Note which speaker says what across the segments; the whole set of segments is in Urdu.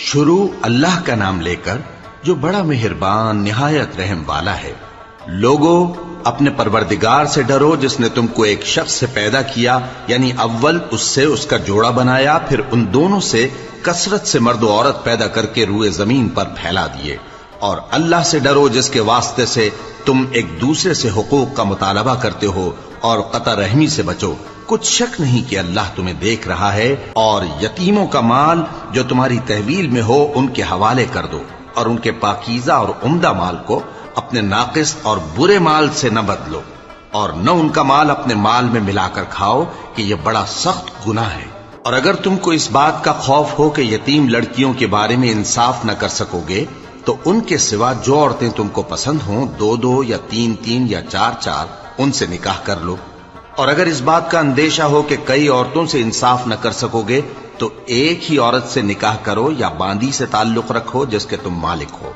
Speaker 1: شروع اللہ کا نام لے کر جو بڑا مہربان نہایت رحم والا ہے۔ لوگو اپنے پروردگار سے ڈرو جس نے تم کو ایک شخص سے پیدا کیا، یعنی اول اس سے اس کا جوڑا بنایا، پھر ان دونوں سے کثرت سے مرد و عورت پیدا کر کے روئے زمین پر پھیلا دیے۔ اور اللہ سے ڈرو جس کے واسطے سے تم ایک دوسرے سے حقوق کا مطالبہ کرتے ہو، اور قطع رحمی سے بچو۔ کچھ شک نہیں کہ اللہ تمہیں دیکھ رہا ہے۔ اور یتیموں کا مال جو تمہاری تحویل میں ہو ان کے حوالے کر دو، اور ان کے پاکیزہ اور عمدہ مال کو اپنے ناقص اور برے مال سے نہ بدلو، اور نہ ان کا مال اپنے مال میں ملا کر کھاؤ کہ یہ بڑا سخت گناہ ہے۔ اور اگر تم کو اس بات کا خوف ہو کہ یتیم لڑکیوں کے بارے میں انصاف نہ کر سکو گے تو ان کے سوا جو عورتیں تم کو پسند ہوں، 2 یا 3 یا 4 ان سے نکاح کر لو۔ اور اگر اس بات کا اندیشہ ہو کہ کئی عورتوں سے انصاف نہ کر سکو گے تو ایک ہی عورت سے نکاح کرو یا باندی سے تعلق رکھو جس کے تم مالک ہو۔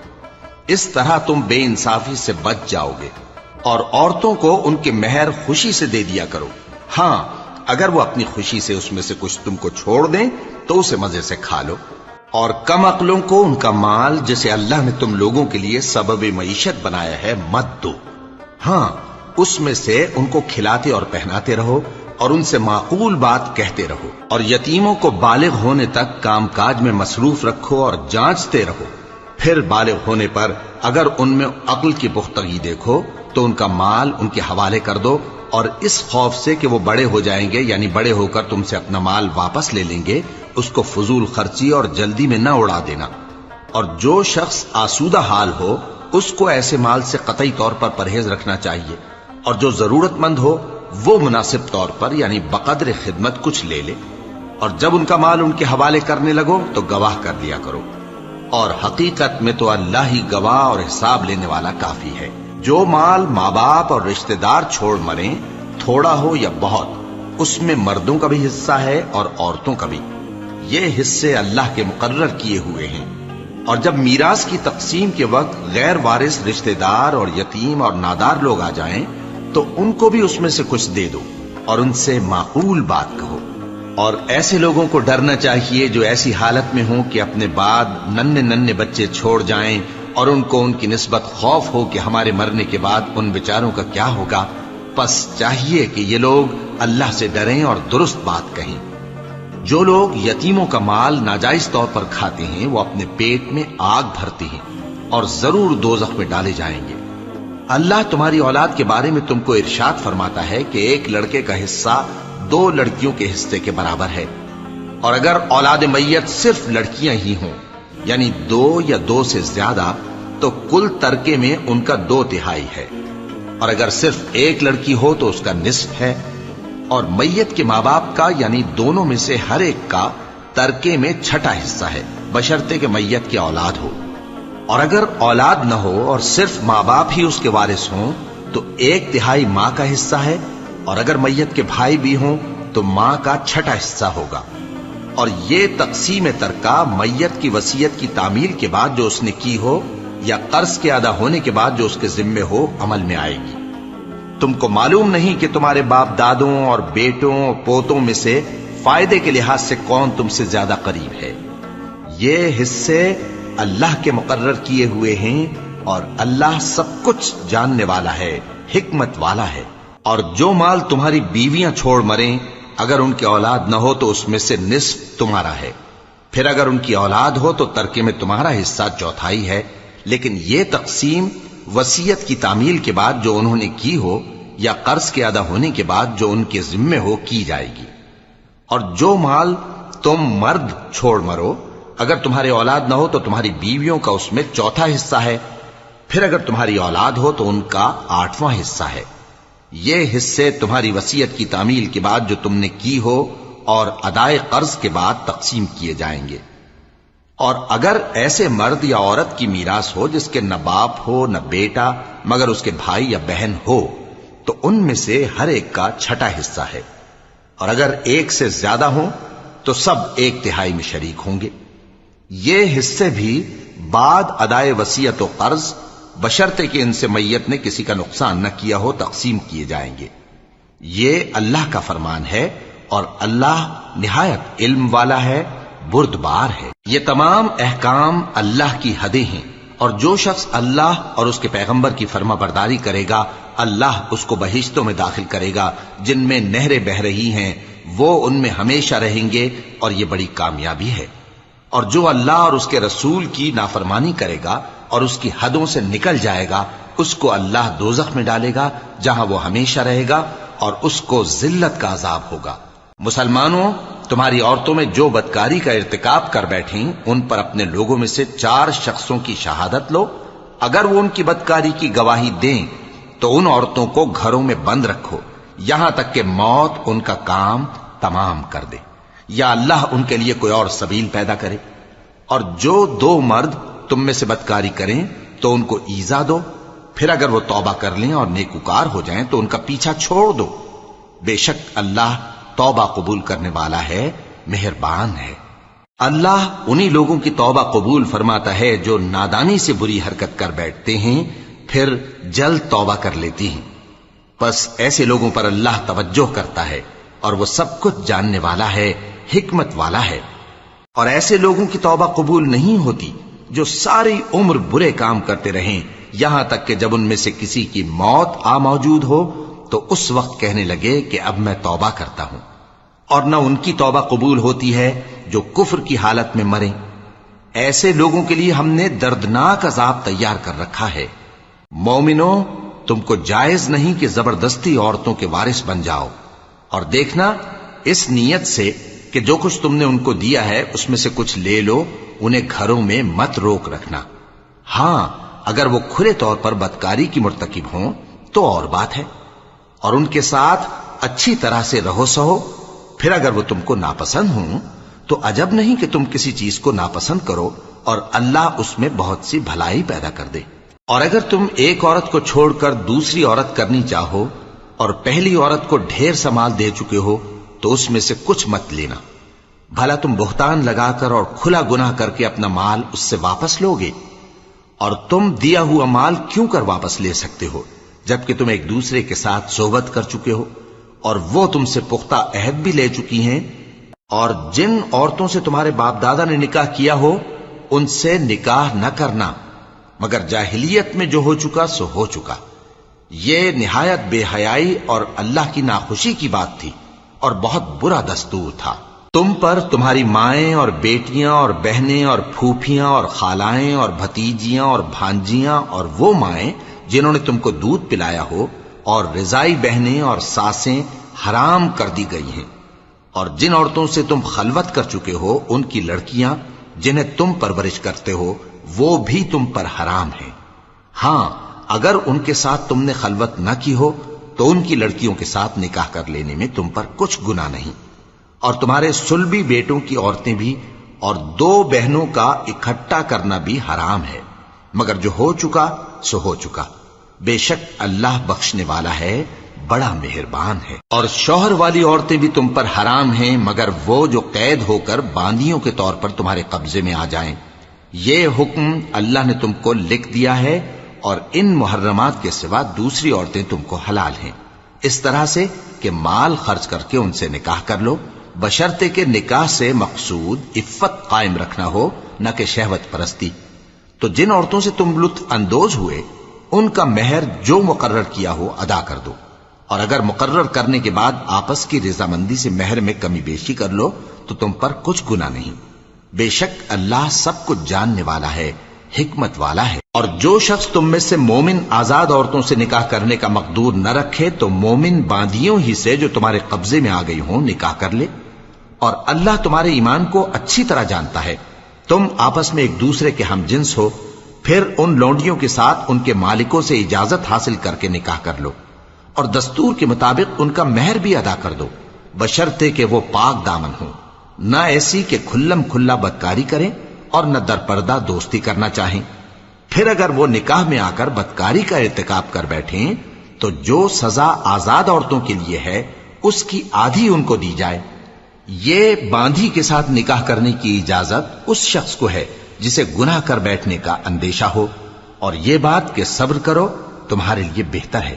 Speaker 1: اس طرح تم بے انصافی سے بچ جاؤ گے۔ اور عورتوں کو ان کے مہر خوشی سے دے دیا کرو۔ ہاں، اگر وہ اپنی خوشی سے اس میں سے کچھ تم کو چھوڑ دیں تو اسے مزے سے کھا لو۔ اور کم عقلوں کو ان کا مال جسے اللہ نے تم لوگوں کے لیے سبب معیشت بنایا ہے مت دو۔ ہاں، اس میں سے ان کو کھلاتے اور پہناتے رہو اور ان سے معقول بات کہتے رہو۔ اور یتیموں کو بالغ ہونے تک کام کاج میں مصروف رکھو اور جانچتے رہو۔ پھر بالغ ہونے پر اگر ان میں عقل کی پختگی دیکھو تو ان کا مال ان کے حوالے کر دو، اور اس خوف سے کہ وہ بڑے ہو جائیں گے، یعنی بڑے ہو کر تم سے اپنا مال واپس لے لیں گے، اس کو فضول خرچی اور جلدی میں نہ اڑا دینا۔ اور جو شخص آسودہ حال ہو اس کو ایسے مال سے قطعی طور پر پرہیز رکھنا چاہیے، اور جو ضرورت مند ہو وہ مناسب طور پر یعنی بقدر خدمت کچھ لے لے۔ اور جب ان کا مال ان کے حوالے کرنے لگو تو گواہ کر لیا کرو، اور حقیقت میں تو اللہ ہی گواہ اور حساب لینے والا کافی ہے۔ جو مال ماں باپ اور رشتہ دار چھوڑ مریں، تھوڑا ہو یا بہت، اس میں مردوں کا بھی حصہ ہے اور عورتوں کا بھی۔ یہ حصے اللہ کے مقرر کیے ہوئے ہیں۔ اور جب میراث کی تقسیم کے وقت غیر وارث رشتہ دار اور یتیم اور نادار لوگ آ جائیں تو ان کو بھی اس میں سے کچھ دے دو، اور ان سے معقول بات کہو۔ اور ایسے لوگوں کو ڈرنا چاہیے جو ایسی حالت میں ہوں کہ اپنے بعد ننھے بچے چھوڑ جائیں، اور ان کو ان کی نسبت خوف ہو کہ ہمارے مرنے کے بعد ان بیچاروں کا کیا ہوگا۔ پس چاہیے کہ یہ لوگ اللہ سے ڈریں اور درست بات کہیں۔ جو لوگ یتیموں کا مال ناجائز طور پر کھاتے ہیں وہ اپنے پیٹ میں آگ بھرتے ہیں اور ضرور دوزخ میں ڈالے جائیں گے۔ اللہ تمہاری اولاد کے بارے میں تم کو ارشاد فرماتا ہے کہ ایک لڑکے کا حصہ 2 لڑکیوں کے حصے کے برابر ہے، اور اگر اولاد میت صرف لڑکیاں ہی ہوں یعنی 2 یا 2 سے زیادہ تو کل ترکے میں ان کا 2/3 ہے، اور اگر صرف ایک لڑکی ہو تو اس کا نصف ہے، اور میت کے ماں باپ کا یعنی دونوں میں سے ہر ایک کا ترکے میں 6واں حصہ ہے، بشرطے کہ میت کی اولاد ہو۔ اور اگر اولاد نہ ہو اور صرف ماں باپ ہی اس کے وارث ہوں تو 1/3 ماں کا حصہ ہے، اور اگر میت کے بھائی بھی ہوں تو ماں کا 6واں حصہ ہوگا۔ اور یہ تقسیم ترکہ میت کی وصیت کی تعمیل کے بعد جو اس نے کی ہو یا قرض کے ادا ہونے کے بعد جو اس کے ذمے ہو عمل میں آئے گی۔ تم کو معلوم نہیں کہ تمہارے باپ دادوں اور بیٹوں اور پوتوں میں سے فائدے کے لحاظ سے کون تم سے زیادہ قریب ہے۔ یہ حصے اللہ کے مقرر کیے ہوئے ہیں، اور اللہ سب کچھ جاننے والا ہے، حکمت والا ہے۔ اور جو مال تمہاری بیویاں چھوڑ مریں اگر ان کی اولاد نہ ہو تو اس میں سے نصف تمہارا ہے، پھر اگر ان کی اولاد ہو تو ترکے میں تمہارا حصہ 1/4 ہے، لیکن یہ تقسیم وصیت کی تعمیل کے بعد جو انہوں نے کی ہو یا قرض کے ادا ہونے کے بعد جو ان کے ذمے ہو کی جائے گی۔ اور جو مال تم مرد چھوڑ مرو اگر تمہاری اولاد نہ ہو تو تمہاری بیویوں کا اس میں 1/4 حصہ ہے، پھر اگر تمہاری اولاد ہو تو ان کا 8واں حصہ ہے۔ یہ حصے تمہاری وصیت کی تعمیل کے بعد جو تم نے کی ہو اور ادائے قرض کے بعد تقسیم کیے جائیں گے۔ اور اگر ایسے مرد یا عورت کی میراث ہو جس کے نہ باپ ہو نہ بیٹا مگر اس کے بھائی یا بہن ہو تو ان میں سے ہر ایک کا 6واں حصہ ہے، اور اگر ایک سے زیادہ ہوں تو سب 1/3 میں شریک ہوں گے۔ یہ حصے بھی بعد ادائے وصیت و قرض بشرطے کہ ان سے میت نے کسی کا نقصان نہ کیا ہو تقسیم کیے جائیں گے۔ یہ اللہ کا فرمان ہے، اور اللہ نہایت علم والا ہے، بردبار ہے۔ یہ تمام احکام اللہ کی حدیں ہیں، اور جو شخص اللہ اور اس کے پیغمبر کی فرما برداری کرے گا اللہ اس کو بہشتوں میں داخل کرے گا جن میں نہریں بہہ رہی ہیں، وہ ان میں ہمیشہ رہیں گے، اور یہ بڑی کامیابی ہے۔ اور جو اللہ اور اس کے رسول کی نافرمانی کرے گا اور اس کی حدوں سے نکل جائے گا اس کو اللہ دوزخ میں ڈالے گا جہاں وہ ہمیشہ رہے گا، اور اس کو ذلت کا عذاب ہوگا۔ مسلمانوں، تمہاری عورتوں میں جو بدکاری کا ارتکاب کر بیٹھیں ان پر اپنے لوگوں میں سے 4 شخصوں کی شہادت لو۔ اگر وہ ان کی بدکاری کی گواہی دیں تو ان عورتوں کو گھروں میں بند رکھو یہاں تک کہ موت ان کا کام تمام کر دے، یا اللہ ان کے لیے کوئی اور سبیل پیدا کرے۔ اور جو 2 مرد تم میں سے بدکاری کریں تو ان کو ایذا دو، پھر اگر وہ توبہ کر لیں اور نیکوکار ہو جائیں تو ان کا پیچھا چھوڑ دو۔ بے شک اللہ توبہ قبول کرنے والا ہے، مہربان ہے۔ اللہ انہی لوگوں کی توبہ قبول فرماتا ہے جو نادانی سے بری حرکت کر بیٹھتے ہیں پھر جلد توبہ کر لیتی ہیں، بس ایسے لوگوں پر اللہ توجہ کرتا ہے اور وہ سب کچھ جاننے والا ہے، حکمت والا ہے۔ اور ایسے لوگوں کی توبہ قبول نہیں ہوتی جو ساری عمر برے کام کرتے رہیں یہاں تک کہ جب ان میں سے کسی کی موت آ موجود ہو تو اس وقت کہنے لگے کہ اب میں توبہ کرتا ہوں۔ اور نہ ان کی توبہ قبول ہوتی ہے جو کفر کی حالت میں مریں۔ ایسے لوگوں کے لیے ہم نے دردناک عذاب تیار کر رکھا ہے۔ مومنوں، تم کو جائز نہیں کہ زبردستی عورتوں کے وارث بن جاؤ، اور دیکھنا اس نیت سے کہ جو کچھ تم نے ان کو دیا ہے اس میں سے کچھ لے لو، انہیں گھروں میں مت روک رکھنا۔ ہاں، اگر وہ کھلے طور پر بدکاری کی مرتکب ہوں تو اور بات ہے، اور ان کے ساتھ اچھی طرح سے رہو سہو۔ پھر اگر وہ تم کو ناپسند ہوں تو عجب نہیں کہ تم کسی چیز کو ناپسند کرو اور اللہ اس میں بہت سی بھلائی پیدا کر دے۔ اور اگر تم ایک عورت کو چھوڑ کر دوسری عورت کرنی چاہو اور پہلی عورت کو ڈھیر سا مال دے چکے ہو تو اس میں سے کچھ مت لینا، بھلا تم بہتان لگا کر اور کھلا گناہ کر کے اپنا مال اس سے واپس لوگے؟ اور تم دیا ہوا مال کیوں کر واپس لے سکتے ہو جبکہ تم ایک دوسرے کے ساتھ صحبت کر چکے ہو اور وہ تم سے پختہ عہد بھی لے چکی ہیں؟ اور جن عورتوں سے تمہارے باپ دادا نے نکاح کیا ہو ان سے نکاح نہ کرنا مگر جاہلیت میں جو ہو چکا سو ہو چکا۔ یہ نہایت بے حیائی اور اللہ کی ناخوشی کی بات تھی اور بہت برا دستور تھا۔ تم پر تمہاری مائیں اور بیٹیاں اور بہنیں اور پھوپھیاں اور خالائیں اور بھتیجیاں اور بھانجیاں اور وہ مائیں جنہوں نے تم کو دودھ پلایا ہو اور رضائی بہنیں اور ساسیں حرام کر دی گئی ہیں، اور جن عورتوں سے تم خلوت کر چکے ہو ان کی لڑکیاں جنہیں تم پرورش کرتے ہو وہ بھی تم پر حرام ہیں۔ ہاں، اگر ان کے ساتھ تم نے خلوت نہ کی ہو تو ان کی لڑکیوں کے ساتھ نکاح کر لینے میں تم پر کچھ گناہ نہیں۔ اور تمہارے صلبی بیٹوں کی عورتیں بھی اور 2 بہنوں کا اکٹھا کرنا بھی حرام ہے، مگر جو ہو چکا سو ہو چکا۔ بے شک اللہ بخشنے والا ہے، بڑا مہربان ہے۔ اور شوہر والی عورتیں بھی تم پر حرام ہیں مگر وہ جو قید ہو کر باندیوں کے طور پر تمہارے قبضے میں آ جائیں۔ یہ حکم اللہ نے تم کو لکھ دیا ہے، اور ان محرمات کے سوا دوسری عورتیں تم کو حلال ہیں، اس طرح سے کہ مال خرچ کر کے ان سے نکاح کر لو، بشرطے کہ نکاح سے مقصود عفت قائم رکھنا ہو نہ کہ شہوت پرستی۔ تو جن عورتوں سے تم لطف اندوز ہوئے ان کا مہر جو مقرر کیا ہو ادا کر دو، اور اگر مقرر کرنے کے بعد آپس کی رضامندی سے مہر میں کمی بیشی کر لو تو تم پر کچھ گناہ نہیں۔ بے شک اللہ سب کچھ جاننے والا ہے، حکمت والا ہے۔ اور جو شخص تم میں سے مومن آزاد عورتوں سے نکاح کرنے کا مقدور نہ رکھے تو مومن باندیوں ہی سے جو تمہارے قبضے میں آ گئی ہوں نکاح کر لے، اور اللہ تمہارے ایمان کو اچھی طرح جانتا ہے۔ تم آپس میں ایک دوسرے کے ہم جنس ہو، پھر ان لونڈیوں کے ساتھ ان کے مالکوں سے اجازت حاصل کر کے نکاح کر لو، اور دستور کے مطابق ان کا مہر بھی ادا کر دو، بشرطے کہ وہ پاک دامن ہوں، نہ ایسی کہ کھلم کھلا بدکاری کریں اور نہ درپردہ دوستی کرنا چاہیں۔ پھر اگر وہ نکاح میں آ کر بدکاری کا ارتکاب کر بیٹھیں تو جو سزا آزاد عورتوں کے لیے ہے اس کی آدھی ان کو دی جائے۔ یہ باندھی کے ساتھ نکاح کرنے کی اجازت اس شخص کو ہے جسے گناہ کر بیٹھنے کا اندیشہ ہو، اور یہ بات کہ صبر کرو تمہارے لیے بہتر ہے،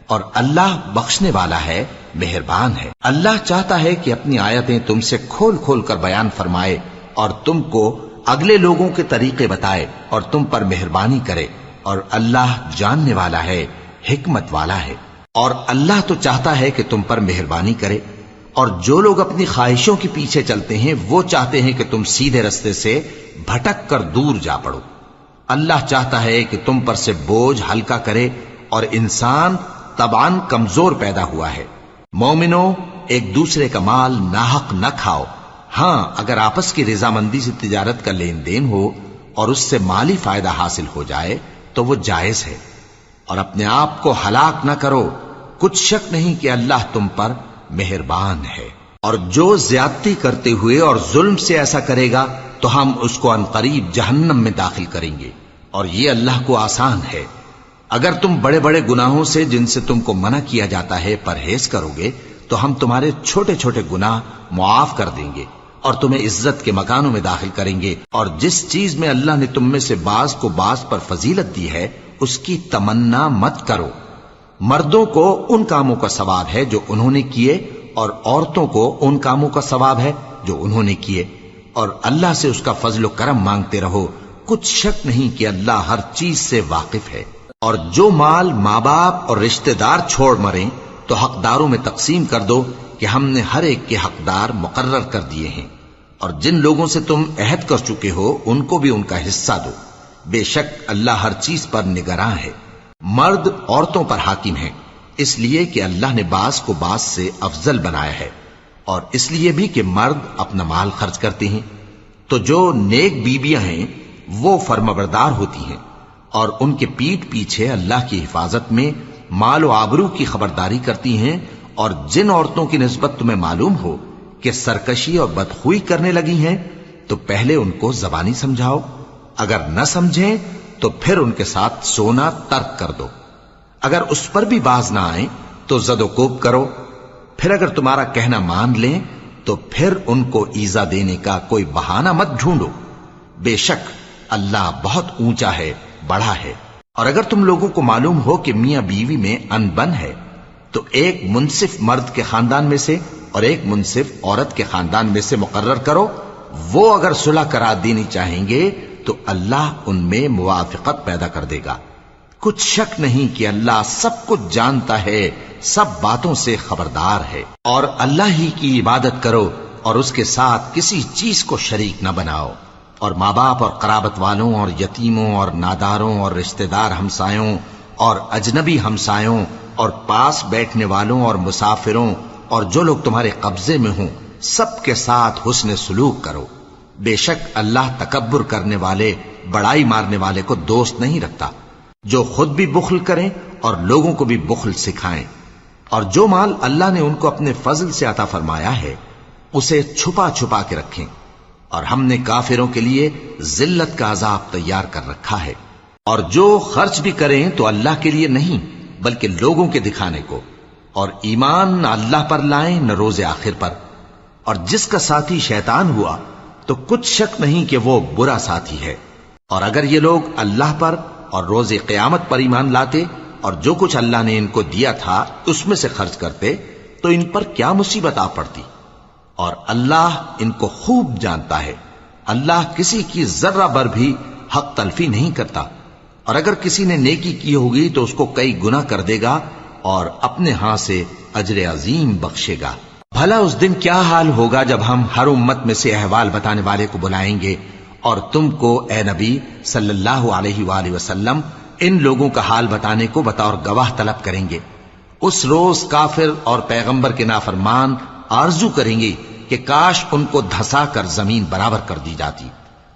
Speaker 1: اور اللہ بخشنے والا ہے، مہربان ہے۔ اللہ چاہتا ہے کہ اپنی آیتیں تم سے کھول کھول کر بیان فرمائے اور تم کو اگلے لوگوں کے طریقے بتائے اور تم پر مہربانی کرے، اور اللہ جاننے والا ہے، حکمت والا ہے۔ اور اللہ تو چاہتا ہے کہ تم پر مہربانی کرے، اور جو لوگ اپنی خواہشوں کے پیچھے چلتے ہیں وہ چاہتے ہیں کہ تم سیدھے رستے سے بھٹک کر دور جا پڑو۔ اللہ چاہتا ہے کہ تم پر سے بوجھ ہلکا کرے، اور انسان طبعاً کمزور پیدا ہوا ہے۔ مومنو، ایک دوسرے کا مال ناحق نہ کھاؤ۔ ہاں، اگر آپس کی رضامندی سے تجارت کا لین دین ہو اور اس سے مالی فائدہ حاصل ہو جائے تو وہ جائز ہے، اور اپنے آپ کو ہلاک نہ کرو، کچھ شک نہیں کہ اللہ تم پر مہربان ہے۔ اور جو زیادتی کرتے ہوئے اور ظلم سے ایسا کرے گا تو ہم اس کو عنقریب جہنم میں داخل کریں گے، اور یہ اللہ کو آسان ہے۔ اگر تم بڑے بڑے گناہوں سے جن سے تم کو منع کیا جاتا ہے پرہیز کرو گے تو ہم تمہارے چھوٹے چھوٹے گناہ معاف کر دیں گے اور تمہیں عزت کے مکانوں میں داخل کریں گے۔ اور جس چیز میں اللہ نے تم میں سے بعض کو بعض پر فضیلت دی ہے اس کی تمنا مت کرو۔ مردوں کو ان کاموں کا ثواب ہے جو انہوں نے کیے، اور عورتوں کو ان کاموں کا ثواب ہے جو انہوں نے کیے، اور اللہ سے اس کا فضل و کرم مانگتے رہو، کچھ شک نہیں کہ اللہ ہر چیز سے واقف ہے۔ اور جو مال ماں باپ اور رشتہ دار چھوڑ مریں تو حقداروں میں تقسیم کر دو کہ ہم نے ہر ایک کے حقدار مقرر کر دیے ہیں، اور جن لوگوں سے تم عہد کر چکے ہو ان کو بھی ان کا حصہ دو، بے شک اللہ ہر چیز پر نگراں ہے۔ مرد عورتوں پر حاکم ہیں، اس لیے کہ اللہ نے بعض کو بعض سے افضل بنایا ہے، اور اس لیے بھی کہ مرد اپنا مال خرچ کرتے ہیں، تو جو نیک بیویاں ہیں وہ فرمانبردار ہوتی ہیں، اور ان کے پیٹھ پیچھے اللہ کی حفاظت میں مال و آبرو کی خبرداری کرتی ہیں۔ اور جن عورتوں کی نسبت تمہیں معلوم ہو کہ سرکشی اور بدخوئی کرنے لگی ہیں تو پہلے ان کو زبانی سمجھاؤ، اگر نہ سمجھیں تو پھر ان کے ساتھ سونا ترک کر دو۔ اگر اس پر بھی باز نہ آئیں تو زد و کوب کرو، پھر اگر تمہارا کہنا مان لیں تو پھر ان کو ایذا دینے کا کوئی بہانہ مت ڈھونڈو، بے شک اللہ بہت اونچا ہے، بڑا ہے۔ اور اگر تم لوگوں کو معلوم ہو کہ میاں بیوی میں انبن ہے تو ایک منصف مرد کے خاندان میں سے اور ایک منصف عورت کے خاندان میں سے مقرر کرو، وہ اگر صلح کرا دینی چاہیں گے تو اللہ ان میں موافقت پیدا کر دے گا۔ کچھ شک نہیں کہ اللہ سب کچھ جانتا ہے، سب باتوں سے خبردار ہے۔ اور اللہ ہی کی عبادت کرو اور اس کے ساتھ کسی چیز کو شریک نہ بناؤ، اور ماں باپ اور قرابت والوں اور یتیموں اور ناداروں اور رشتہ دار ہمسایوں اور اجنبی ہمسایوں اور پاس بیٹھنے والوں اور مسافروں اور جو لوگ تمہارے قبضے میں ہوں سب کے ساتھ حسن سلوک کرو، بے شک اللہ تکبر کرنے والے، بڑائی مارنے والے کو دوست نہیں رکھتا۔ جو خود بھی بخل کریں اور لوگوں کو بھی بخل سکھائیں، اور جو مال اللہ نے ان کو اپنے فضل سے عطا فرمایا ہے اسے چھپا چھپا کے رکھیں، اور ہم نے کافروں کے لیے ذلت کا عذاب تیار کر رکھا ہے۔ اور جو خرچ بھی کریں تو اللہ کے لیے نہیں بلکہ لوگوں کے دکھانے کو، اور ایمان نہ اللہ پر لائیں نہ روز آخر پر۔ اور جس کا ساتھی شیطان ہوا تو کچھ شک نہیں کہ وہ برا ساتھی ہے۔ اور اگر یہ لوگ اللہ پر اور روز قیامت پر ایمان لاتے اور جو کچھ اللہ نے ان کو دیا تھا اس میں سے خرچ کرتے تو ان پر کیا مصیبت آ پڑتی، اور اللہ ان کو خوب جانتا ہے۔ اللہ کسی کی ذرہ بر بھی حق تلفی نہیں کرتا، اور اگر کسی نے نیکی کی ہوگی تو اس کو کئی گنا کر دے گا اور اپنے ہاں سے اجر عظیم بخشے گا۔ بھلا اس دن کیا حال ہوگا جب ہم ہر امت میں سے احوال بتانے والے کو بلائیں گے اور تم کو اے نبی صلی اللہ علیہ وآلہ وسلم ان لوگوں کا حال بتانے کو بطور گواہ طلب کریں گے۔ اس روز کافر اور پیغمبر کے نافرمان آرزو کریں گے کہ کاش ان کو دھسا کر زمین برابر کر دی جاتی،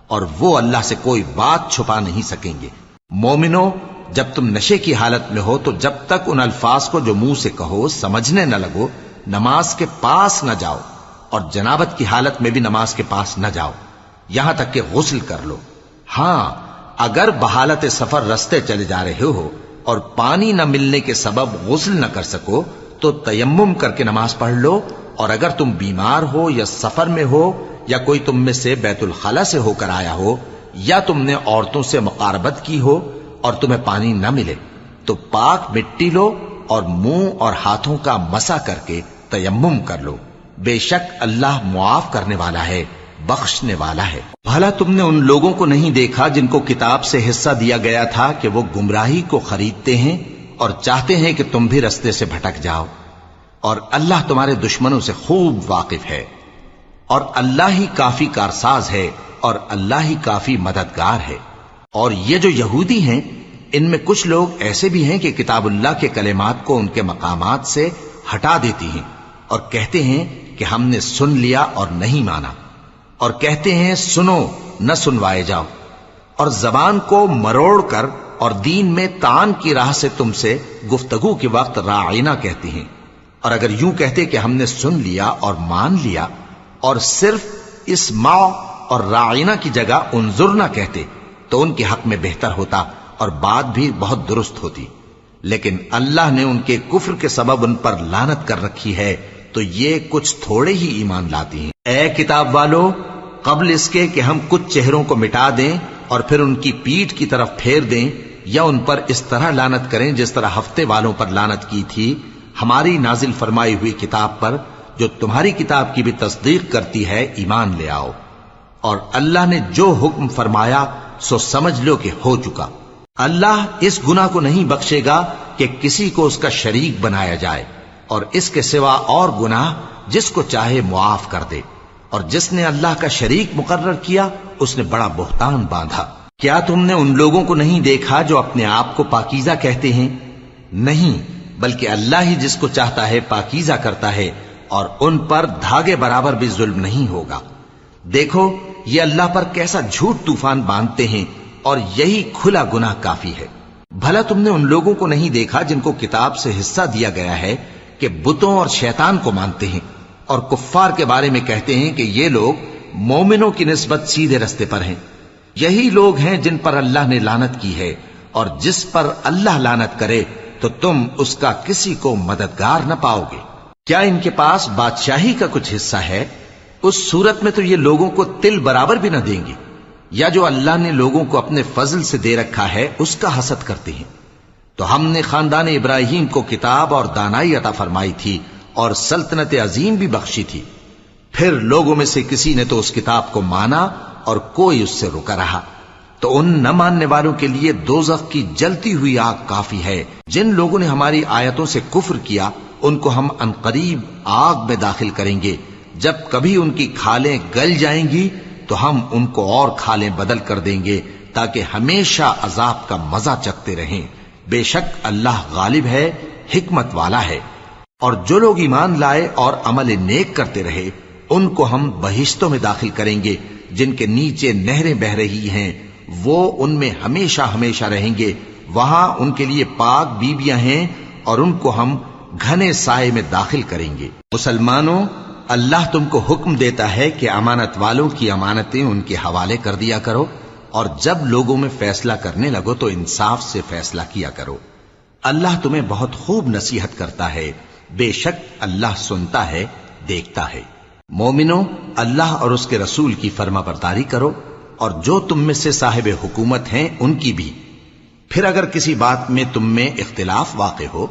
Speaker 1: اور وہ اللہ سے کوئی بات چھپا نہیں سکیں گے۔ مومنو، جب تم نشے کی حالت میں ہو تو جب تک ان الفاظ کو جو منہ سے کہو سمجھنے نہ لگو نماز کے پاس نہ جاؤ، اور جنابت کی حالت میں بھی نماز کے پاس نہ جاؤ یہاں تک کہ غسل کر لو۔ ہاں، اگر بحالت سفر رستے چلے جا رہے ہو اور پانی نہ ملنے کے سبب غسل نہ کر سکو تو تیمم کر کے نماز پڑھ لو، اور اگر تم بیمار ہو یا سفر میں ہو یا کوئی تم میں سے بیت الخلا سے ہو کر آیا ہو یا تم نے عورتوں سے مقاربت کی ہو اور تمہیں پانی نہ ملے تو پاک مٹی لو اور منہ اور ہاتھوں کا مسح کر کے تیمم کر لو، بے شک اللہ معاف کرنے والا ہے، بخشنے والا ہے۔ بھلا تم نے ان لوگوں کو نہیں دیکھا جن کو کتاب سے حصہ دیا گیا تھا کہ وہ گمراہی کو خریدتے ہیں اور چاہتے ہیں کہ تم بھی رستے سے بھٹک جاؤ، اور اللہ تمہارے دشمنوں سے خوب واقف ہے، اور اللہ ہی کافی کارساز ہے، اور اللہ ہی کافی مددگار ہے۔ اور یہ جو یہودی ہیں، ان میں کچھ لوگ ایسے بھی ہیں کہ کتاب اللہ کے کلمات کو ان کے مقامات سے ہٹا دیتی ہیں اور کہتے ہیں کہ ہم نے سن لیا اور نہیں مانا، اور کہتے ہیں سنو نہ سنوائے جاؤ، اور زبان کو مروڑ کر اور دین میں طعن کی راہ سے تم سے گفتگو کے وقت راعینا کہتی ہیں۔ اور اگر یوں کہتے کہ ہم نے سن لیا اور مان لیا، اور صرف اسمع اور راعینا کی جگہ انظرنا کہتے، تو ان کے حق میں بہتر ہوتا اور بات بھی بہت درست ہوتی۔ لیکن اللہ نے ان کے کفر کے سبب ان پر لعنت کر رکھی ہے، تو یہ کچھ تھوڑے ہی ایمان لاتی ہیں۔ اے کتاب والو، قبل اس کے کہ ہم کچھ چہروں کو مٹا دیں اور پھر ان کی پیٹھ کی طرف پھیر دیں یا ان پر اس طرح لعنت کریں جس طرح ہفتے والوں پر لعنت کی تھی، ہماری نازل فرمائی ہوئی کتاب پر جو تمہاری کتاب کی بھی تصدیق کرتی ہے ایمان لے آؤ، اور اللہ نے جو حکم فرمایا سو سمجھ لو کہ ہو چکا۔ اللہ اس گناہ کو نہیں بخشے گا کہ کسی کو اس کا شریک بنایا جائے، اور اس کے سوا اور گناہ جس کو چاہے معاف کر دے، اور جس نے اللہ کا شریک مقرر کیا اس نے بڑا بہتان باندھا۔ کیا تم نے ان لوگوں کو نہیں دیکھا جو اپنے آپ کو پاکیزہ کہتے ہیں؟ نہیں، بلکہ اللہ ہی جس کو چاہتا ہے پاکیزہ کرتا ہے، اور ان پر دھاگے برابر بھی ظلم نہیں ہوگا۔ دیکھو یہ اللہ پر کیسا جھوٹ طوفان باندھتے ہیں، اور یہی کھلا گناہ کافی ہے۔ بھلا تم نے ان لوگوں کو نہیں دیکھا جن کو کتاب سے حصہ دیا گیا ہے کہ بتوں اور شیطان کو مانتے ہیں، اور کفار کے بارے میں کہتے ہیں کہ یہ لوگ مومنوں کی نسبت سیدھے رستے پر ہیں۔ یہی لوگ ہیں جن پر اللہ نے لعنت کی ہے، اور جس پر اللہ لعنت کرے تو تم اس کا کسی کو مددگار نہ پاؤ گے۔ کیا ان کے پاس بادشاہی کا کچھ حصہ ہے؟ اس صورت میں تو یہ لوگوں کو تل برابر بھی نہ دیں گے، یا جو اللہ نے لوگوں کو اپنے فضل سے دے رکھا ہے اس کا حسد کرتے ہیں۔ تو ہم نے خاندان ابراہیم کو کتاب اور دانائی عطا فرمائی تھی اور سلطنت عظیم بھی بخشی تھی۔ پھر لوگوں میں سے کسی نے تو اس کتاب کو مانا اور کوئی اس سے رکا رہا، تو ان نہ ماننے والوں کے لیے دوزخ کی جلتی ہوئی آگ کافی ہے۔ جن لوگوں نے ہماری آیتوں سے کفر کیا ان کو ہم عنقریب آگ میں داخل کریں گے۔ جب کبھی ان کی کھالیں گل جائیں گی تو ہم ان کو اور کھالیں بدل کر دیں گے تاکہ ہمیشہ عذاب کا مزہ چکھتے رہیں۔ بے شک اللہ غالب ہے، حکمت والا ہے۔ اور جو لوگ ایمان لائے اور عمل نیک کرتے رہے ان کو ہم بہشتوں میں داخل کریں گے جن کے نیچے نہریں بہ رہی ہیں، وہ ان میں ہمیشہ ہمیشہ رہیں گے۔ وہاں ان کے لیے پاک بیویاں ہیں اور ان کو ہم گھنے سائے میں داخل کریں گے۔ مسلمانوں، اللہ تم کو حکم دیتا ہے کہ امانت والوں کی امانتیں ان کے حوالے کر دیا کرو، اور جب لوگوں میں فیصلہ کرنے لگو تو انصاف سے فیصلہ کیا کرو۔ اللہ تمہیں بہت خوب نصیحت کرتا ہے، بے شک اللہ سنتا ہے، دیکھتا ہے۔ مومنوں، اللہ اور اس کے رسول کی فرما برداری کرو، اور جو تم میں سے صاحب حکومت ہیں ان کی بھی۔ پھر اگر کسی بات میں تم میں اختلاف واقع ہو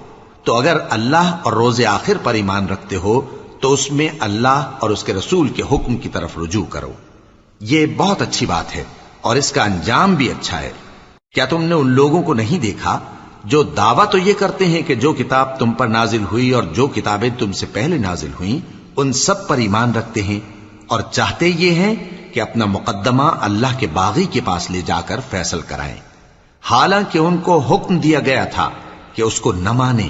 Speaker 1: تو اگر اللہ اور روز آخر پر ایمان رکھتے ہو تو اس میں اللہ اور اس کے رسول کے حکم کی طرف رجوع کرو۔ یہ بہت اچھی بات ہے اور اس کا انجام بھی اچھا ہے۔ کیا تم نے ان لوگوں کو نہیں دیکھا جو دعویٰ تو یہ کرتے ہیں کہ جو کتاب تم پر نازل ہوئی اور جو کتابیں تم سے پہلے نازل ہوئیں ان سب پر ایمان رکھتے ہیں، اور چاہتے یہ ہیں کہ اپنا مقدمہ اللہ کے باغی کے پاس لے جا کر فیصل کرائیں، حالانکہ ان کو حکم دیا گیا تھا کہ اس کو نہ مانیں،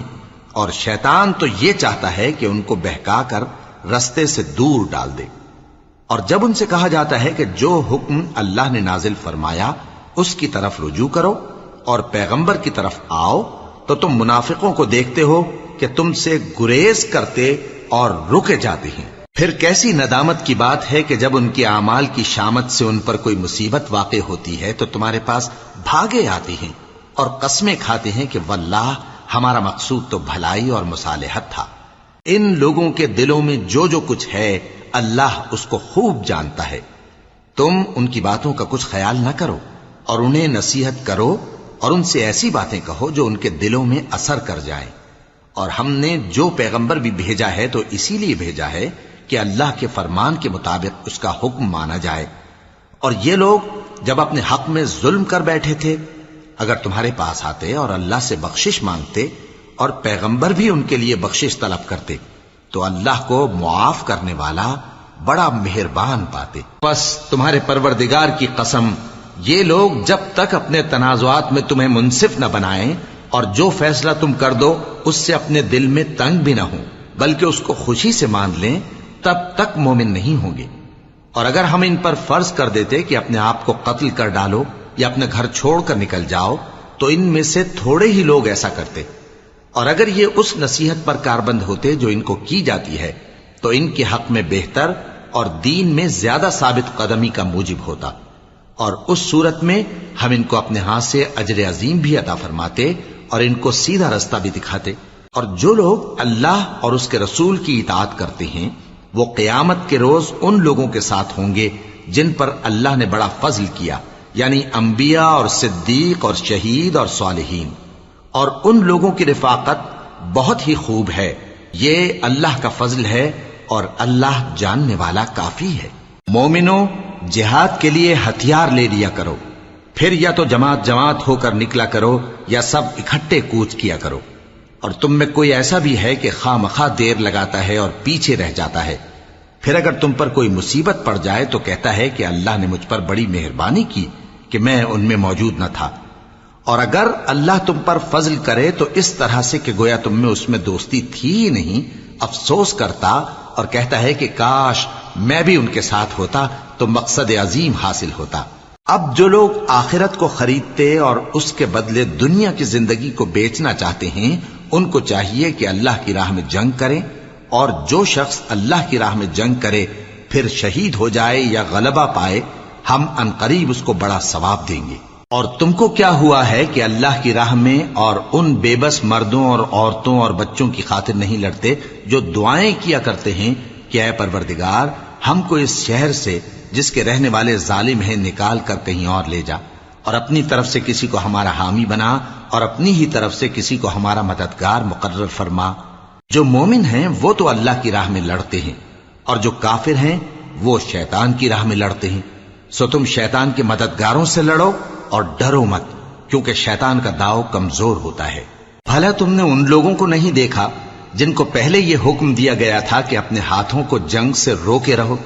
Speaker 1: اور شیطان تو یہ چاہتا ہے کہ ان کو بہکا کر رستے سے دور ڈال دے۔ اور جب ان سے کہا جاتا ہے کہ جو حکم اللہ نے نازل فرمایا اس کی طرف رجوع کرو اور پیغمبر کی طرف آؤ، تو تم منافقوں کو دیکھتے ہو کہ تم سے گریز کرتے اور رکے جاتے ہیں۔ پھر کیسی ندامت کی بات ہے کہ جب ان کے اعمال کی شامت سے ان پر کوئی مصیبت واقع ہوتی ہے تو تمہارے پاس بھاگے آتے ہیں اور قسمیں کھاتے ہیں کہ واللہ ہمارا مقصود تو بھلائی اور مصالحت تھا۔ ان لوگوں کے دلوں میں جو جو کچھ ہے اللہ اس کو خوب جانتا ہے۔ تم ان کی باتوں کا کچھ خیال نہ کرو اور انہیں نصیحت کرو اور ان سے ایسی باتیں کہو جو ان کے دلوں میں اثر کر جائیں۔ اور ہم نے جو پیغمبر بھی بھیجا ہے تو اسی لیے بھیجا ہے کہ اللہ کے فرمان کے مطابق اس کا حکم مانا جائے۔ اور یہ لوگ جب اپنے حق میں ظلم کر بیٹھے تھے، اگر تمہارے پاس آتے اور اللہ سے بخشش مانگتے اور پیغمبر بھی ان کے لیے بخشش طلب کرتے تو اللہ کو معاف کرنے والا بڑا مہربان پاتے۔ پس تمہارے پروردگار کی قسم، یہ لوگ جب تک اپنے تنازعات میں تمہیں منصف نہ بنائیں اور جو فیصلہ تم کر دو اس سے اپنے دل میں تنگ بھی نہ ہوں بلکہ اس کو خوشی سے مان لیں، تب تک مومن نہیں ہوں گے۔ اور اگر ہم ان پر فرض کر دیتے کہ اپنے آپ کو قتل کر ڈالو یا اپنے گھر چھوڑ کر نکل جاؤ تو ان میں سے تھوڑے ہی لوگ ایسا کرتے، اور اگر یہ اس نصیحت پر کاربند ہوتے جو ان کو کی جاتی ہے تو ان کے حق میں بہتر اور دین میں زیادہ ثابت قدمی کا موجب ہوتا، اور اس صورت میں ہم ان کو اپنے ہاتھ سے اجر عظیم بھی عطا فرماتے اور ان کو سیدھا رستہ بھی دکھاتے۔ اور جو لوگ اللہ اور اس کے رسول کی اطاعت کرتے ہیں وہ قیامت کے روز ان لوگوں کے ساتھ ہوں گے جن پر اللہ نے بڑا فضل کیا، یعنی انبیاء اور صدیق اور شہید اور صالحین، اور ان لوگوں کی رفاقت بہت ہی خوب ہے۔ یہ اللہ کا فضل ہے اور اللہ جاننے والا کافی ہے۔ مومنوں، جہاد کے لیے ہتھیار لے لیا کرو، پھر یا تو جماعت جماعت ہو کر نکلا کرو یا سب اکٹھے کوچ کیا کرو۔ اور تم میں کوئی ایسا بھی ہے کہ خواہ مخواہ دیر لگاتا ہے اور پیچھے رہ جاتا ہے، پھر اگر تم پر کوئی مصیبت پڑ جائے تو کہتا ہے کہ اللہ نے مجھ پر بڑی مہربانی کی کہ میں ان میں موجود نہ تھا۔ اور اگر اللہ تم پر فضل کرے تو اس طرح سے کہ گویا تم میں اس میں دوستی تھی ہی نہیں، افسوس کرتا اور کہتا ہے کہ کاش میں بھی ان کے ساتھ ہوتا تو مقصد عظیم حاصل ہوتا۔ اب جو لوگ آخرت کو خریدتے اور اس کے بدلے دنیا کی زندگی کو بیچنا چاہتے ہیں ان کو چاہیے کہ اللہ کی راہ میں جنگ کریں، اور جو شخص اللہ کی راہ میں جنگ کرے پھر شہید ہو جائے یا غلبہ پائے ہم عنقریب اس کو بڑا ثواب دیں گے۔ اور تم کو کیا ہوا ہے کہ اللہ کی راہ میں اور ان بے بس مردوں اور عورتوں اور بچوں کی خاطر نہیں لڑتے جو دعائیں کیا کرتے ہیں کہ اے پروردگار ہم کو اس شہر سے جس کے رہنے والے ظالم ہیں نکال کر کہیں اور لے جا، اور اپنی طرف سے کسی کو ہمارا حامی بنا اور اپنی ہی طرف سے کسی کو ہمارا مددگار مقرر فرما۔ جو مومن ہیں وہ تو اللہ کی راہ میں لڑتے ہیں، اور جو کافر ہیں وہ شیطان کی راہ میں لڑتے ہیں، سو تم شیطان کے مددگاروں سے لڑو اور ڈرو مت، کیونکہ شیطان کا داؤ کمزور ہوتا ہے۔ بھلا تم نے ان لوگوں کو نہیں دیکھا جن کو پہلے یہ حکم دیا گیا تھا کہ اپنے ہاتھوں کو جنگ سے روکے رہو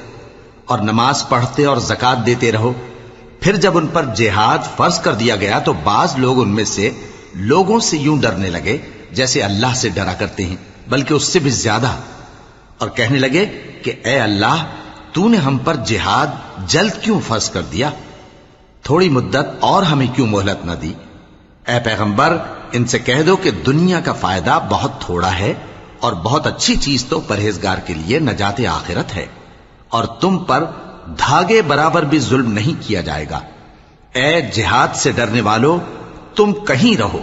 Speaker 1: اور نماز پڑھتے اور زکات دیتے رہو، پھر جب ان پر جہاد فرض کر دیا گیا تو بعض لوگ ان میں سے لوگوں سے یوں ڈرنے لگے جیسے اللہ سے ڈرا کرتے ہیں، بلکہ اس سے بھی زیادہ، اور کہنے لگے کہ اے اللہ تو نے ہم پر جہاد جلد کیوں فرض کر دیا، تھوڑی مدت اور ہمیں کیوں مہلت نہ دی؟ اے پیغمبر ان سے کہہ دو کہ دنیا کا فائدہ بہت تھوڑا ہے اور بہت اچھی چیز تو پرہیزگار کے لیے نجات آخرت ہے، اور تم پر دھاگے برابر بھی ظلم نہیں کیا جائے گا۔ اے جہاد سے ڈرنے والو، تم کہیں رہو،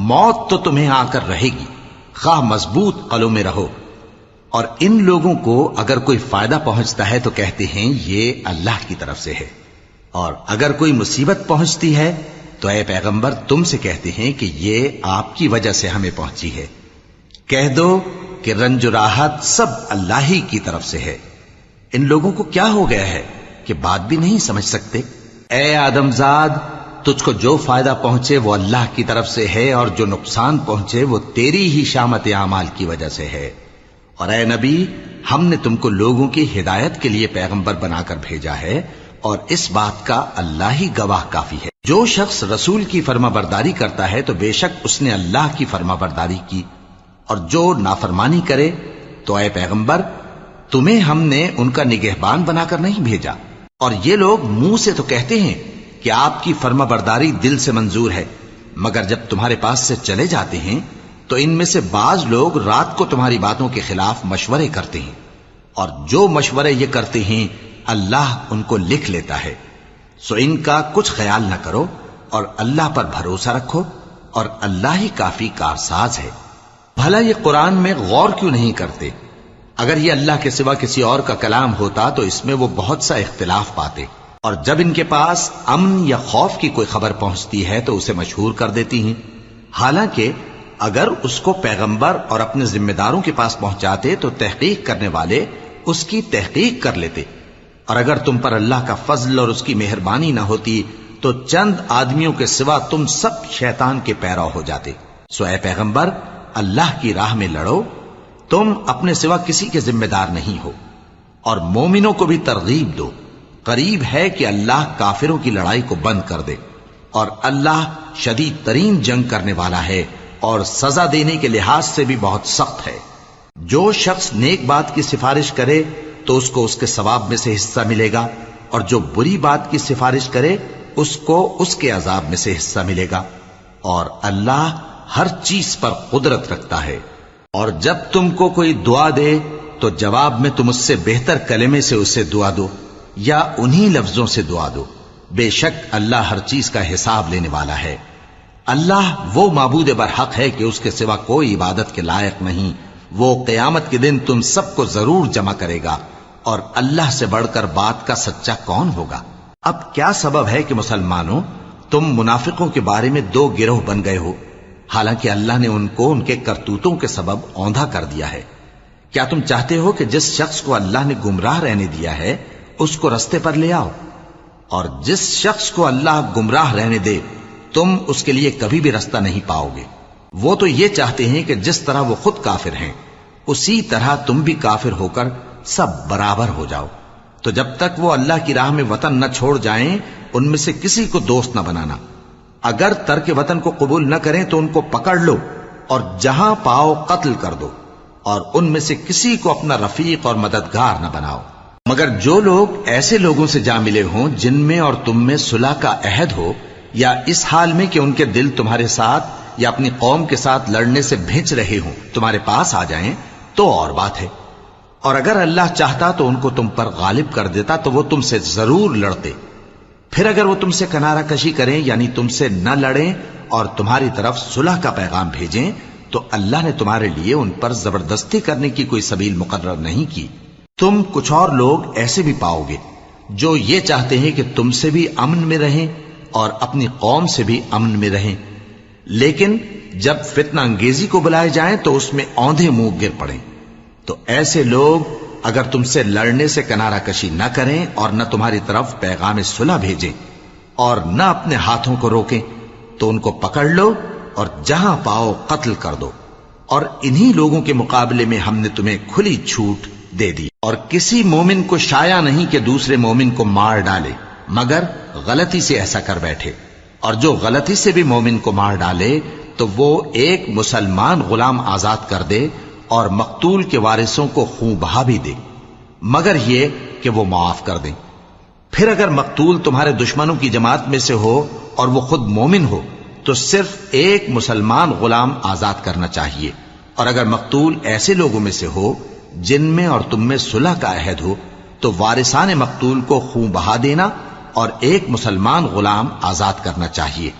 Speaker 1: موت تو تمہیں آ کر رہے گی، خواہ مضبوط قلعوں میں رہو۔ اور ان لوگوں کو اگر کوئی فائدہ پہنچتا ہے تو کہتے ہیں یہ اللہ کی طرف سے ہے، اور اگر کوئی مصیبت پہنچتی ہے تو اے پیغمبر تم سے کہتے ہیں کہ یہ آپ کی وجہ سے ہمیں پہنچی ہے۔ کہہ دو کہ رنج و راحت سب اللہ ہی کی طرف سے ہے۔ ان لوگوں کو کیا ہو گیا ہے کہ بات بھی نہیں سمجھ سکتے؟ اے آدم زاد، تجھ کو جو فائدہ پہنچے وہ اللہ کی طرف سے ہے، اور جو نقصان پہنچے وہ تیری ہی شامت اعمال کی وجہ سے ہے۔ اور اے نبی، ہم نے تم کو لوگوں کی ہدایت کے لیے پیغمبر بنا کر بھیجا ہے، اور اس بات کا اللہ ہی گواہ کافی ہے۔ جو شخص رسول کی فرما برداری کرتا ہے تو بے شک اس نے اللہ کی فرما برداری کی، اور جو نافرمانی کرے تو اے پیغمبر تمہیں ہم نے ان کا نگہبان بنا کر نہیں بھیجا۔ اور یہ لوگ منہ سے تو کہتے ہیں کہ آپ کی فرما برداری دل سے منظور ہے، مگر جب تمہارے پاس سے چلے جاتے ہیں تو ان میں سے بعض لوگ رات کو تمہاری باتوں کے خلاف مشورے کرتے ہیں، اور جو مشورے یہ کرتے ہیں اللہ ان کو لکھ لیتا ہے۔ سو ان کا کچھ خیال نہ کرو اور اللہ پر بھروسہ رکھو، اور اللہ ہی کافی کارساز ہے۔ بھلا یہ قرآن میں غور کیوں نہیں کرتے؟ اگر یہ اللہ کے سوا کسی اور کا کلام ہوتا تو اس میں وہ بہت سا اختلاف پاتے، اور جب ان کے پاس امن یا خوف کی کوئی خبر پہنچتی ہے تو اسے مشہور کر دیتی ہیں، حالانکہ اگر اس کو پیغمبر اور اپنے ذمہ داروں کے پاس پہنچاتے تو تحقیق کرنے والے اس کی تحقیق کر لیتے، اور اگر تم پر اللہ کا فضل اور اس کی مہربانی نہ ہوتی تو چند آدمیوں کے سوا تم سب شیطان کے پیرو ہو جاتے۔ سو اے پیغمبر، اللہ کی راہ میں لڑو، تم اپنے سوا کسی کے ذمہ دار نہیں ہو، اور مومنوں کو بھی ترغیب دو، قریب ہے کہ اللہ کافروں کی لڑائی کو بند کر دے، اور اللہ شدید ترین جنگ کرنے والا ہے اور سزا دینے کے لحاظ سے بھی بہت سخت ہے۔ جو شخص نیک بات کی سفارش کرے تو اس کو اس کے ثواب میں سے حصہ ملے گا، اور جو بری بات کی سفارش کرے اس کو اس کے عذاب میں سے حصہ ملے گا، اور اللہ ہر چیز پر قدرت رکھتا ہے۔ اور جب تم کو کوئی دعا دے تو جواب میں تم اس سے بہتر کلمے سے اسے دعا دو یا انہی لفظوں سے دعا دو، بے شک اللہ ہر چیز کا حساب لینے والا ہے۔ اللہ وہ معبود برحق ہے کہ اس کے سوا کوئی عبادت کے لائق نہیں۔ وہ قیامت کے دن تم سب کو ضرور جمع کرے گا، اور اللہ سے بڑھ کر بات کا سچا کون ہوگا؟ اب کیا سبب ہے کہ مسلمانوں تم منافقوں کے بارے میں دو گروہ بن گئے ہو، حالانکہ اللہ نے ان کو ان کے کرتوتوں کے سبب اوندھا کر دیا ہے؟ کیا تم چاہتے ہو کہ جس شخص کو اللہ نے گمراہ رہنے دیا ہے اس کو رستے پر لے آؤ، اور جس شخص کو اللہ گمراہ رہنے دے تم اس کے لیے کبھی بھی رستہ نہیں پاؤ گے؟ وہ تو یہ چاہتے ہیں کہ جس طرح وہ خود کافر ہیں اسی طرح تم بھی کافر ہو کر سب برابر ہو جاؤ۔ تو جب تک وہ اللہ کی راہ میں وطن نہ چھوڑ جائیں ان میں سے کسی کو دوست نہ بنانا۔ اگر ترک وطن کو قبول نہ کریں تو ان کو پکڑ لو اور جہاں پاؤ قتل کر دو، اور ان میں سے کسی کو اپنا رفیق اور مددگار نہ بناؤ، مگر جو لوگ ایسے لوگوں سے جا ملے ہوں جن میں اور تم میں صلح کا عہد ہو، یا اس حال میں کہ ان کے دل تمہارے ساتھ یا اپنی قوم کے ساتھ لڑنے سے بھیج رہے ہوں تمہارے پاس آ جائیں تو اور بات ہے، اور اگر اللہ چاہتا تو ان کو تم پر غالب کر دیتا تو وہ تم سے ضرور لڑتے۔ پھر اگر وہ تم سے کنارہ کشی کریں یعنی تم سے نہ لڑیں اور تمہاری طرف صلح کا پیغام بھیجیں تو اللہ نے تمہارے لیے ان پر زبردستی کرنے کی کوئی سبیل مقرر نہیں کی۔ تم کچھ اور لوگ ایسے بھی پاؤ گے جو یہ چاہتے ہیں کہ تم سے بھی امن میں رہیں اور اپنی قوم سے بھی امن میں رہیں، لیکن جب فتنہ انگیزی کو بلائے جائیں تو اس میں اوندھے منہ گر پڑیں۔ تو ایسے لوگ اگر تم سے لڑنے سے کنارہ کشی نہ کریں اور نہ تمہاری طرف پیغام صلح بھیجیں اور نہ اپنے ہاتھوں کو روکیں تو ان کو پکڑ لو اور جہاں پاؤ قتل کر دو، اور انہی لوگوں کے مقابلے میں ہم نے تمہیں کھلی چھوٹ دے دی۔ اور کسی مومن کو شایع نہیں کہ دوسرے مومن کو مار ڈالے مگر غلطی سے ایسا کر بیٹھے، اور جو غلطی سے بھی مومن کو مار ڈالے تو وہ ایک مسلمان غلام آزاد کر دے اور مقتول کے وارثوں کو خون بہا بھی دے، مگر یہ کہ وہ معاف کر دیں۔ پھر اگر مقتول تمہارے دشمنوں کی جماعت میں سے ہو اور وہ خود مومن ہو تو صرف ایک مسلمان غلام آزاد کرنا چاہیے، اور اگر مقتول ایسے لوگوں میں سے ہو جن میں اور تم میں صلح کا عہد ہو تو وارثان مقتول کو خون بہا دینا اور ایک مسلمان غلام آزاد کرنا چاہیے،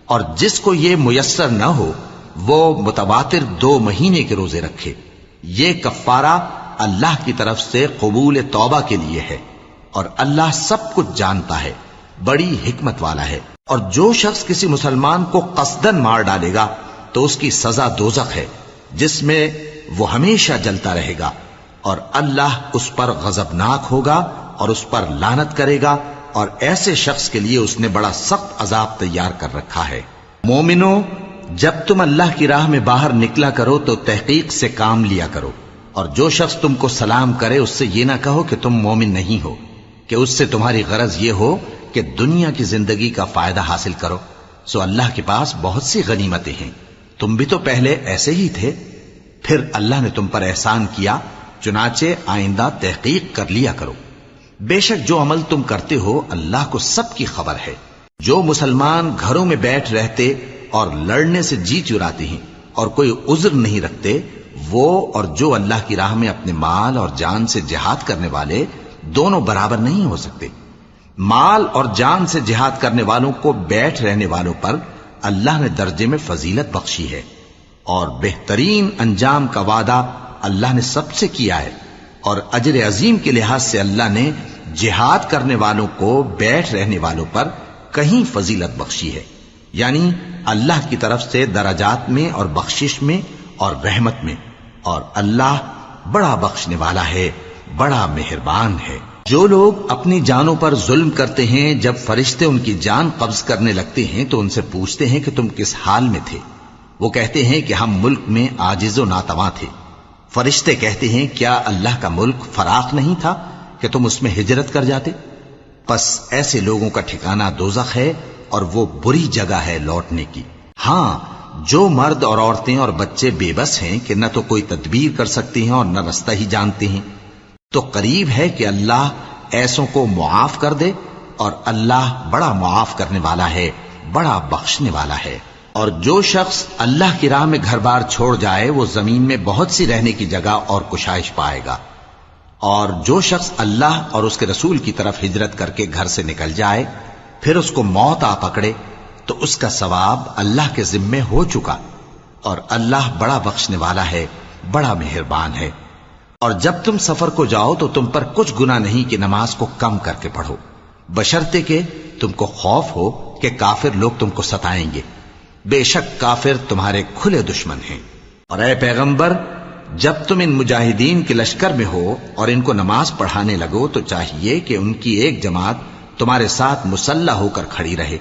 Speaker 1: اور جس کو یہ میسر نہ ہو وہ متواتر 2 مہینے کے روزے رکھے۔ یہ کفارہ اللہ کی طرف سے قبول توبہ کے لیے ہے، اور اللہ سب کچھ جانتا ہے، بڑی حکمت والا ہے۔ اور جو شخص کسی مسلمان کو قصدن مار ڈالے گا تو اس کی سزا دوزخ ہے جس میں وہ ہمیشہ جلتا رہے گا، اور اللہ اس پر غضبناک ہوگا اور اس پر لعنت کرے گا، اور ایسے شخص کے لیے اس نے بڑا سخت عذاب تیار کر رکھا ہے۔ مومنو، جب تم اللہ کی راہ میں باہر نکلا کرو تو تحقیق سے کام لیا کرو، اور جو شخص تم کو سلام کرے اس سے یہ نہ کہو کہ تم مومن نہیں ہو، کہ اس سے تمہاری غرض یہ ہو کہ دنیا کی زندگی کا فائدہ حاصل کرو۔ سو اللہ کے پاس بہت سی غنیمتیں ہیں، تم بھی تو پہلے ایسے ہی تھے، پھر اللہ نے تم پر احسان کیا، چنانچہ آئندہ تحقیق کر لیا کرو۔ بے شک جو عمل تم کرتے ہو اللہ کو سب کی خبر ہے۔ جو مسلمان گھروں میں بیٹھ رہتے اور لڑنے سے جی چراتے ہیں اور کوئی عذر نہیں رکھتے، وہ اور جو اللہ کی راہ میں اپنے مال اور جان سے جہاد کرنے والے دونوں برابر نہیں ہو سکتے۔ مال اور جان سے جہاد کرنے والوں کو بیٹھ رہنے والوں پر اللہ نے درجے میں فضیلت بخشی ہے، اور بہترین انجام کا وعدہ اللہ نے سب سے کیا ہے، اور اجر عظیم کے لحاظ سے اللہ نے جہاد کرنے والوں کو بیٹھ رہنے والوں پر کہیں فضیلت بخشی ہے، یعنی اللہ کی طرف سے درجات میں اور بخشش میں اور رحمت میں، اور اللہ بڑا بخشنے والا ہے، بڑا مہربان ہے۔ جو لوگ اپنی جانوں پر ظلم کرتے ہیں، جب فرشتے ان کی جان قبض کرنے لگتے ہیں تو ان سے پوچھتے ہیں کہ تم کس حال میں تھے؟ وہ کہتے ہیں کہ ہم ملک میں عاجز و ناتواں تھے۔ فرشتے کہتے ہیں کیا اللہ کا ملک فراخ نہیں تھا کہ تم اس میں ہجرت کر جاتے؟ پس ایسے لوگوں کا ٹھکانہ دوزخ ہے اور وہ بری جگہ ہے لوٹنے کی۔ ہاں، جو مرد اور عورتیں اور بچے بے بس ہیں کہ نہ تو کوئی تدبیر کر سکتے ہیں اور نہ رستہ ہی جانتے ہیں، تو قریب ہے کہ اللہ ایسوں کو معاف کر دے، اور اللہ بڑا معاف کرنے والا ہے، بڑا بخشنے والا ہے۔ اور جو شخص اللہ کی راہ میں گھر بار چھوڑ جائے وہ زمین میں بہت سی رہنے کی جگہ اور کشائش پائے گا، اور جو شخص اللہ اور اس کے رسول کی طرف ہجرت کر کے گھر سے نکل جائے پھر اس کو موت آ پکڑے تو اس کا ثواب اللہ کے ذمے ہو چکا، اور اللہ بڑا بخشنے والا ہے، بڑا مہربان ہے۔ اور جب تم سفر کو جاؤ تو تم پر کچھ گناہ نہیں کہ نماز کو کم کر کے پڑھو، بشرطے کہ تم کو خوف ہو کہ کافر لوگ تم کو ستائیں گے، بے شک کافر تمہارے کھلے دشمن ہیں۔ اور اے پیغمبر، جب تم ان مجاہدین کے لشکر میں ہو اور ان کو نماز پڑھانے لگو تو چاہیے کہ ان کی ایک جماعت تمہارے ساتھ مسلح ہو کر کھڑی رہے،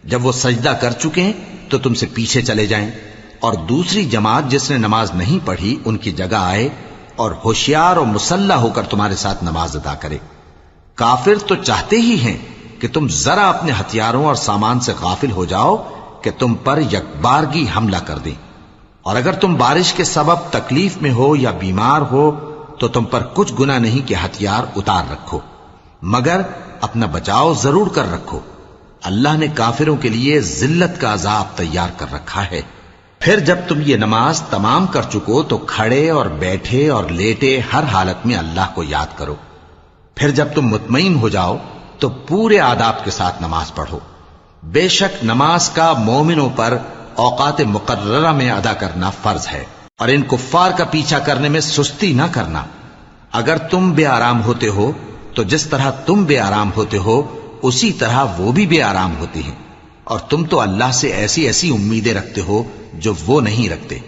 Speaker 1: جب وہ سجدہ کر چکے تو تم سے پیچھے چلے جائیں، اور دوسری جماعت جس نے نماز نہیں پڑھی ان کی جگہ آئے اور ہوشیار اور مسلح ہو کر تمہارے ساتھ نماز ادا کرے۔ کافر تو چاہتے ہی ہیں کہ تم ذرا اپنے ہتھیاروں اور سامان سے غافل ہو جاؤ کہ تم پر یکبارگی حملہ کر دیں، اور اگر تم بارش کے سبب تکلیف میں ہو یا بیمار ہو تو تم پر کچھ گناہ نہیں کہ ہتھیار اتار رکھو، مگر اپنا بچاؤ ضرور کر رکھو۔ اللہ نے کافروں کے لیے ذلت کا عذاب تیار کر رکھا ہے۔ پھر جب تم یہ نماز تمام کر چکو تو کھڑے اور بیٹھے اور لیٹے ہر حالت میں اللہ کو یاد کرو۔ پھر جب تم مطمئن ہو جاؤ تو پورے آداب کے ساتھ نماز پڑھو۔ بے شک نماز کا مومنوں پر اوقات مقررہ میں ادا کرنا فرض ہے، اور ان کفار کا پیچھا کرنے میں سستی نہ کرنا۔ اگر تم بے آرام ہوتے ہو تو جس طرح تم بے آرام ہوتے ہو اسی طرح وہ بھی بے آرام ہوتے ہیں، اور تم تو اللہ سے ایسی ایسی امیدیں رکھتے ہو جو وہ نہیں رکھتے،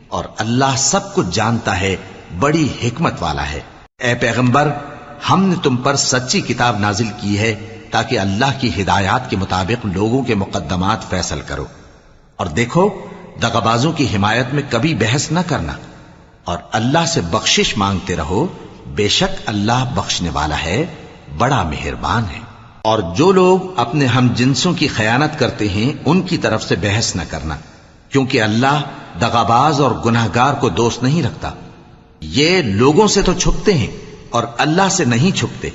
Speaker 1: اور اللہ سب کچھ جانتا ہے، بڑی حکمت والا ہے۔ اے پیغمبر، ہم نے تم پر سچی کتاب نازل کی ہے تاکہ اللہ کی ہدایات کے مطابق لوگوں کے مقدمات فیصل کرو، اور دیکھو دغابازوں کی حمایت میں کبھی بحث نہ کرنا، اور اللہ سے بخشش مانگتے رہو، بے شک اللہ بخشنے والا ہے، بڑا مہربان ہے۔ اور جو لوگ اپنے ہم جنسوں کی خیانت کرتے ہیں ان کی طرف سے بحث نہ کرنا، کیونکہ اللہ دغاباز اور گناہگار کو دوست نہیں رکھتا۔ یہ لوگوں سے تو چھپتے ہیں اور اللہ سے نہیں چھپتے،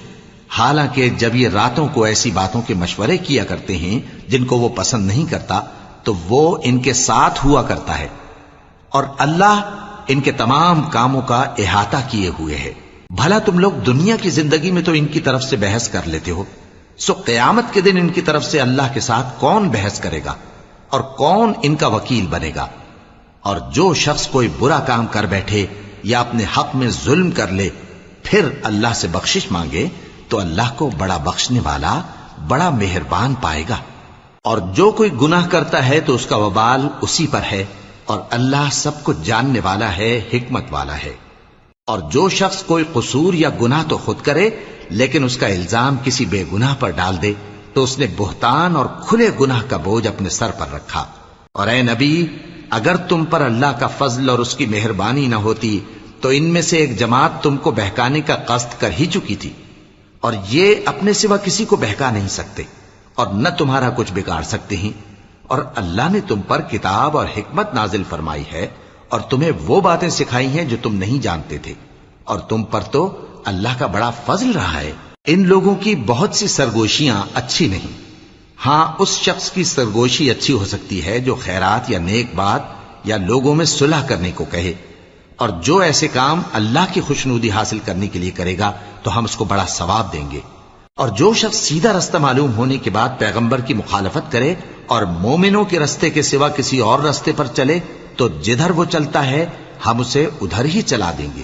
Speaker 1: حالانکہ جب یہ راتوں کو ایسی باتوں کے مشورے کیا کرتے ہیں جن کو وہ پسند نہیں کرتا تو وہ ان کے ساتھ ہوا کرتا ہے، اور اللہ ان کے تمام کاموں کا احاطہ کیے ہوئے ہے۔ بھلا تم لوگ دنیا کی زندگی میں تو ان کی طرف سے بحث کر لیتے ہو، سو قیامت کے دن ان کی طرف سے اللہ کے ساتھ کون بحث کرے گا اور کون ان کا وکیل بنے گا؟ اور جو شخص کوئی برا کام کر بیٹھے یا اپنے حق میں ظلم کر لے پھر اللہ سے بخشش مانگے تو اللہ کو بڑا بخشنے والا، بڑا مہربان پائے گا۔ اور جو کوئی گناہ کرتا ہے تو اس کا وبال اسی پر ہے، اور اللہ سب کچھ جاننے والا ہے، حکمت والا ہے۔ اور جو شخص کوئی قصور یا گناہ تو خود کرے لیکن اس کا الزام کسی بے گناہ پر ڈال دے تو اس نے بہتان اور کھلے گناہ کا بوجھ اپنے سر پر رکھا۔ اور اے نبی، اگر تم پر اللہ کا فضل اور اس کی مہربانی نہ ہوتی تو ان میں سے ایک جماعت تم کو بہکانے کا قصد کر ہی چکی تھی، اور یہ اپنے سوا کسی کو بہکا نہیں سکتے اور نہ تمہارا کچھ بگاڑ سکتے ہیں۔ اور اللہ نے تم پر کتاب اور حکمت نازل فرمائی ہے اور تمہیں وہ باتیں سکھائی ہیں جو تم نہیں جانتے تھے، اور تم پر تو اللہ کا بڑا فضل رہا ہے۔ ان لوگوں کی بہت سی سرگوشیاں اچھی نہیں، ہاں اس شخص کی سرگوشی اچھی ہو سکتی ہے جو خیرات یا نیک بات یا لوگوں میں صلح کرنے کو کہے، اور جو ایسے کام اللہ کی خوشنودی حاصل کرنے کے لیے کرے گا تو ہم اس کو بڑا ثواب دیں گے۔ اور جو شخص سیدھا رستہ معلوم ہونے کے بعد پیغمبر کی مخالفت کرے اور مومنوں کے رستے کے سوا کسی اور رستے پر چلے تو جدھر وہ چلتا ہے ہم اسے ادھر ہی چلا دیں گے،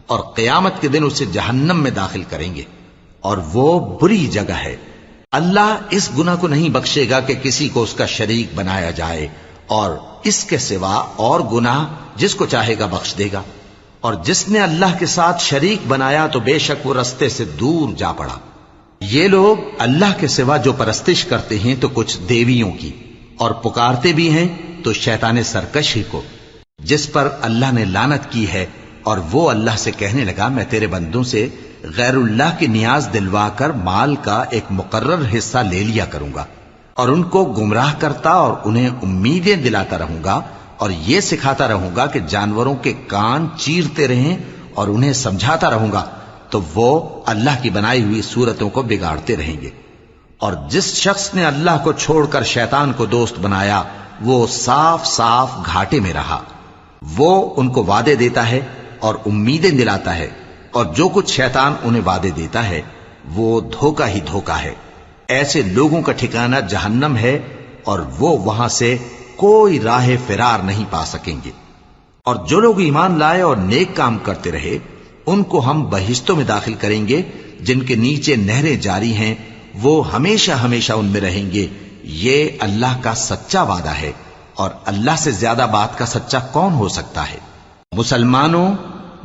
Speaker 1: اور قیامت کے دن اسے جہنم میں داخل کریں گے، اور وہ بری جگہ ہے۔ اللہ اس گناہ کو نہیں بخشے گا کہ کسی کو اس کا شریک بنایا جائے، اور اس کے سوا اور گناہ جس کو چاہے گا بخش دے گا۔ اور جس نے اللہ کے ساتھ شریک بنایا تو بے شک وہ رستے سے دور جا پڑا۔ یہ لوگ اللہ کے سوا جو پرستش کرتے ہیں تو کچھ دیویوں کی، اور پکارتے بھی ہیں تو شیطان سرکش ہی کو، جس پر اللہ نے لعنت کی ہے۔ اور وہ اللہ سے کہنے لگا میں تیرے بندوں سے غیر اللہ کی نیاز دلوا کر مال کا ایک مقرر حصہ لے لیا کروں گا، اور ان کو گمراہ کرتا اور انہیں امیدیں دلاتا رہوں گا، اور یہ سکھاتا رہوں گا کہ جانوروں کے کان چیرتے رہیں، اور انہیں سمجھاتا رہوں گا تو وہ اللہ کی بنائی ہوئی صورتوں کو بگاڑتے رہیں گے۔ اور جس شخص نے اللہ کو چھوڑ کر شیطان کو دوست بنایا وہ صاف صاف گھاٹے میں رہا۔ وہ ان کو وعدے دیتا ہے اور امیدیں دلاتا ہے، اور جو کچھ شیطان انہیں وعدے دیتا ہے وہ دھوکہ ہی دھوکہ ہے۔ ایسے لوگوں کا ٹھکانہ جہنم ہے، اور وہ وہاں سے کوئی راہ فرار نہیں پا سکیں گے۔ اور جو لوگ ایمان لائے اور نیک کام کرتے رہے ان کو ہم بہشتوں میں داخل کریں گے جن کے نیچے نہریں جاری ہیں، وہ ہمیشہ ہمیشہ ان میں رہیں گے۔ یہ اللہ کا سچا وعدہ ہے، اور اللہ سے زیادہ بات کا سچا کون ہو سکتا ہے؟ مسلمانوں،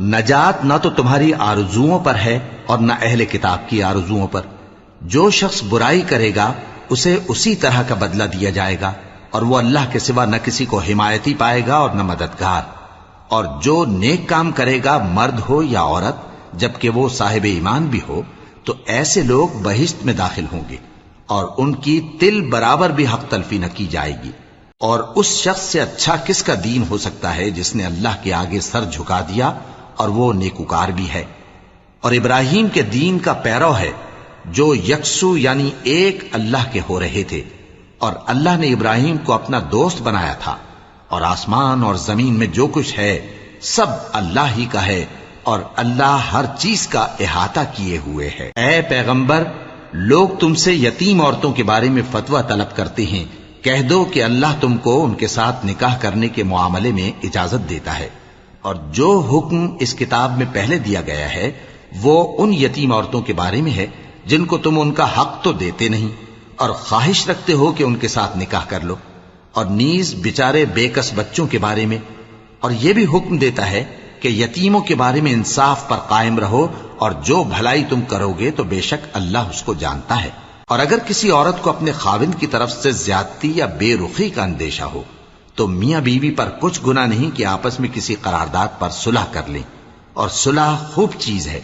Speaker 1: نجات نہ تو تمہاری آرزوؤں پر ہے اور نہ اہل کتاب کی آرزوؤں پر۔ جو شخص برائی کرے گا اسے اسی طرح کا بدلہ دیا جائے گا، اور وہ اللہ کے سوا نہ کسی کو حمایتی پائے گا اور نہ مددگار۔ اور جو نیک کام کرے گا مرد ہو یا عورت جبکہ وہ صاحب ایمان بھی ہو تو ایسے لوگ بہشت میں داخل ہوں گے، اور ان کی تل برابر بھی حق تلفی نہ کی جائے گی۔ اور اس شخص سے اچھا کس کا دین ہو سکتا ہے جس نے اللہ کے آگے سر جھکا دیا اور وہ نیکوکار بھی ہے۔ اور ابراہیم کے دین کا پیرو ہے جو یکسو یعنی ایک اللہ کے ہو رہے تھے، اور اللہ نے ابراہیم کو اپنا دوست بنایا تھا۔ اور آسمان اور زمین میں جو کچھ ہے سب اللہ ہی کا ہے، اور اللہ ہر چیز کا احاطہ کیے ہوئے ہے۔ اے پیغمبر، لوگ تم سے یتیم عورتوں کے بارے میں فتویٰ طلب کرتے ہیں، کہہ دو کہ اللہ تم کو ان کے ساتھ نکاح کرنے کے معاملے میں اجازت دیتا ہے، اور جو حکم اس کتاب میں پہلے دیا گیا ہے وہ ان یتیم عورتوں کے بارے میں ہے جن کو تم ان کا حق تو دیتے نہیں، اور خواہش رکھتے ہو کہ ان کے ساتھ نکاح کر لو، اور نیز بیچارے بے کس بچوں کے بارے میں۔ اور یہ بھی حکم دیتا ہے کہ یتیموں کے بارے میں انصاف پر قائم رہو، اور جو بھلائی تم کرو گے تو بے شک اللہ اس کو جانتا ہے۔ اور اگر کسی عورت کو اپنے خاوند کی طرف سے زیادتی یا بے رخی کا اندیشہ ہو تو میاں بیوی پر کچھ گناہ نہیں کہ آپس میں کسی قرارداد پر صلح کر لیں، اور صلح خوب چیز ہے،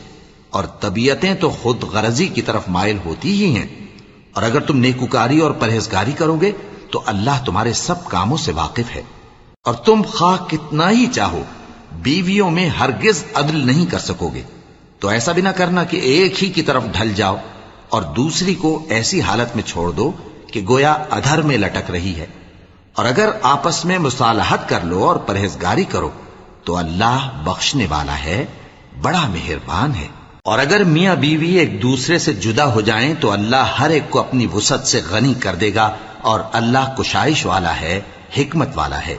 Speaker 1: اور طبیعتیں تو خود غرضی کی طرف مائل ہوتی ہی ہیں۔ اور اگر تم نیکوکاری اور پرہیزگاری کرو گے تو اللہ تمہارے سب کاموں سے واقف ہے۔ اور تم خواہ کتنا ہی چاہو بیویوں میں ہرگز عدل نہیں کر سکو گے، تو ایسا بھی نہ کرنا کہ ایک ہی کی طرف ڈھل جاؤ اور دوسری کو ایسی حالت میں چھوڑ دو کہ گویا ادھر میں لٹک رہی ہے۔ اور اگر آپس میں مصالحت کر لو اور پرہیزگاری کرو تو اللہ بخشنے والا ہے، بڑا مہربان ہے۔ اور اگر میاں بیوی ایک دوسرے سے جدا ہو جائیں تو اللہ ہر ایک کو اپنی وسعت سے غنی کر دے گا، اور اللہ کشائش والا ہے، حکمت والا ہے۔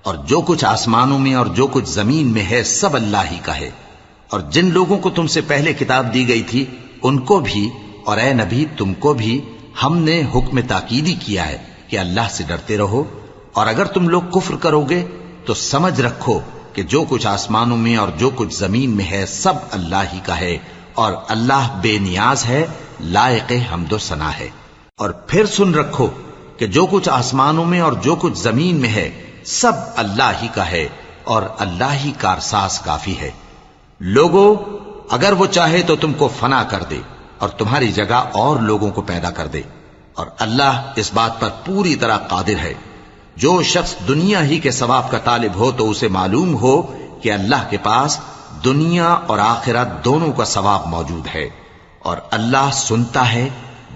Speaker 1: اور جو کچھ آسمانوں میں اور جو کچھ زمین میں ہے سب اللہ ہی کا ہے۔ اور جن لوگوں کو تم سے پہلے کتاب دی گئی تھی ان کو بھی اور اے نبی تم کو بھی ہم نے حکم تاکیدی کیا ہے کہ اللہ سے ڈرتے رہو، اور اگر تم لوگ کفر کرو گے تو سمجھ رکھو کہ جو کچھ آسمانوں میں اور جو کچھ زمین میں ہے سب اللہ ہی کا ہے، اور اللہ بے نیاز ہے، لائق حمد و ثنا ہے۔ اور پھر سن رکھو کہ جو کچھ آسمانوں میں اور جو کچھ زمین میں ہے سب اللہ ہی کا ہے، اور اللہ ہی کارساز کافی ہے۔ لوگو، اگر وہ چاہے تو تم کو فنا کر دے اور تمہاری جگہ اور لوگوں کو پیدا کر دے، اور اللہ اس بات پر پوری طرح قادر ہے۔ جو شخص دنیا ہی کے ثواب کا طالب ہو تو اسے معلوم ہو کہ اللہ کے پاس دنیا اور آخرت دونوں کا ثواب موجود ہے، اور اللہ سنتا ہے،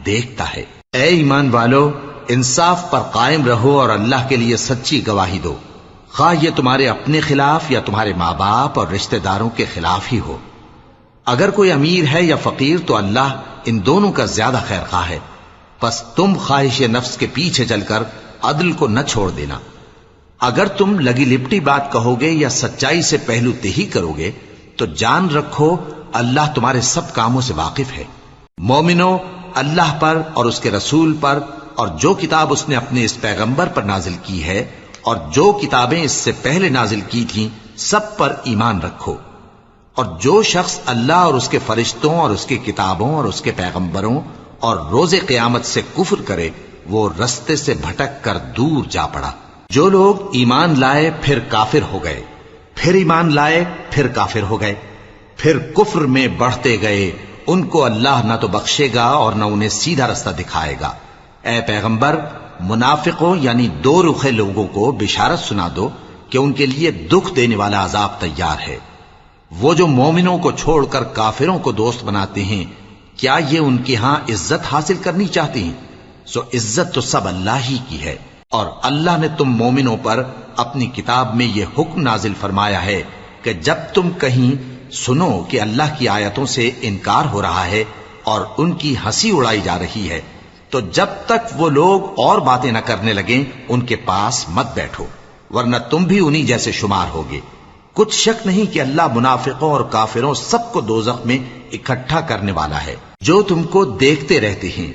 Speaker 1: دیکھتا ہے۔ اے ایمان والو، انصاف پر قائم رہو اور اللہ کے لیے سچی گواہی دو، خواہ یہ تمہارے اپنے خلاف یا تمہارے ماں باپ اور رشتہ داروں کے خلاف ہی ہو۔ اگر کوئی امیر ہے یا فقیر تو اللہ ان دونوں کا زیادہ خیر خواہ ہے، پس تم خواہش نفس کے پیچھے چل کر عدل کو نہ چھوڑ دینا۔ اگر تم لگی لپٹی بات کہو گے یا سچائی سے پہلو تہی کرو گے تو جان رکھو اللہ تمہارے سب کاموں سے واقف ہے۔ مومنو، اللہ پر اور اس کے رسول پر اور جو کتاب اس نے اپنے اس پیغمبر پر نازل کی ہے اور جو کتابیں اس سے پہلے نازل کی تھیں سب پر ایمان رکھو، اور جو شخص اللہ اور اس کے فرشتوں اور اس کی کتابوں اور اس کے پیغمبروں اور روز قیامت سے کفر کرے وہ رستے سے بھٹک کر دور جا پڑا۔ جو لوگ ایمان لائے پھر کافر ہو گئے، پھر ایمان لائے پھر کافر ہو گئے، پھر کفر میں بڑھتے گئے، ان کو اللہ نہ تو بخشے گا اور نہ انہیں سیدھا رستہ دکھائے گا۔ اے پیغمبر، منافقوں یعنی دو رخے لوگوں کو بشارت سنا دو کہ ان کے لیے دکھ دینے والا عذاب تیار ہے۔ وہ جو مومنوں کو چھوڑ کر کافروں کو دوست بناتے ہیں، کیا یہ ان کے ہاں عزت حاصل کرنی چاہتے ہیں؟ سو عزت تو سب اللہ ہی کی ہے، اور اللہ نے تم مومنوں پر اپنی کتاب میں یہ حکم نازل فرمایا ہے کہ جب تم کہیں سنو کہ اللہ کی آیتوں سے انکار ہو رہا ہے اور ان کی ہنسی اڑائی جا رہی ہے، تو جب تک وہ لوگ اور باتیں نہ کرنے لگیں ان کے پاس مت بیٹھو، ورنہ تم بھی انہی جیسے شمار ہوگے۔ کچھ شک نہیں کہ اللہ منافقوں اور کافروں سب کو دوزخ میں اکٹھا کرنے والا ہے، جو تم کو دیکھتے رہتے ہیں۔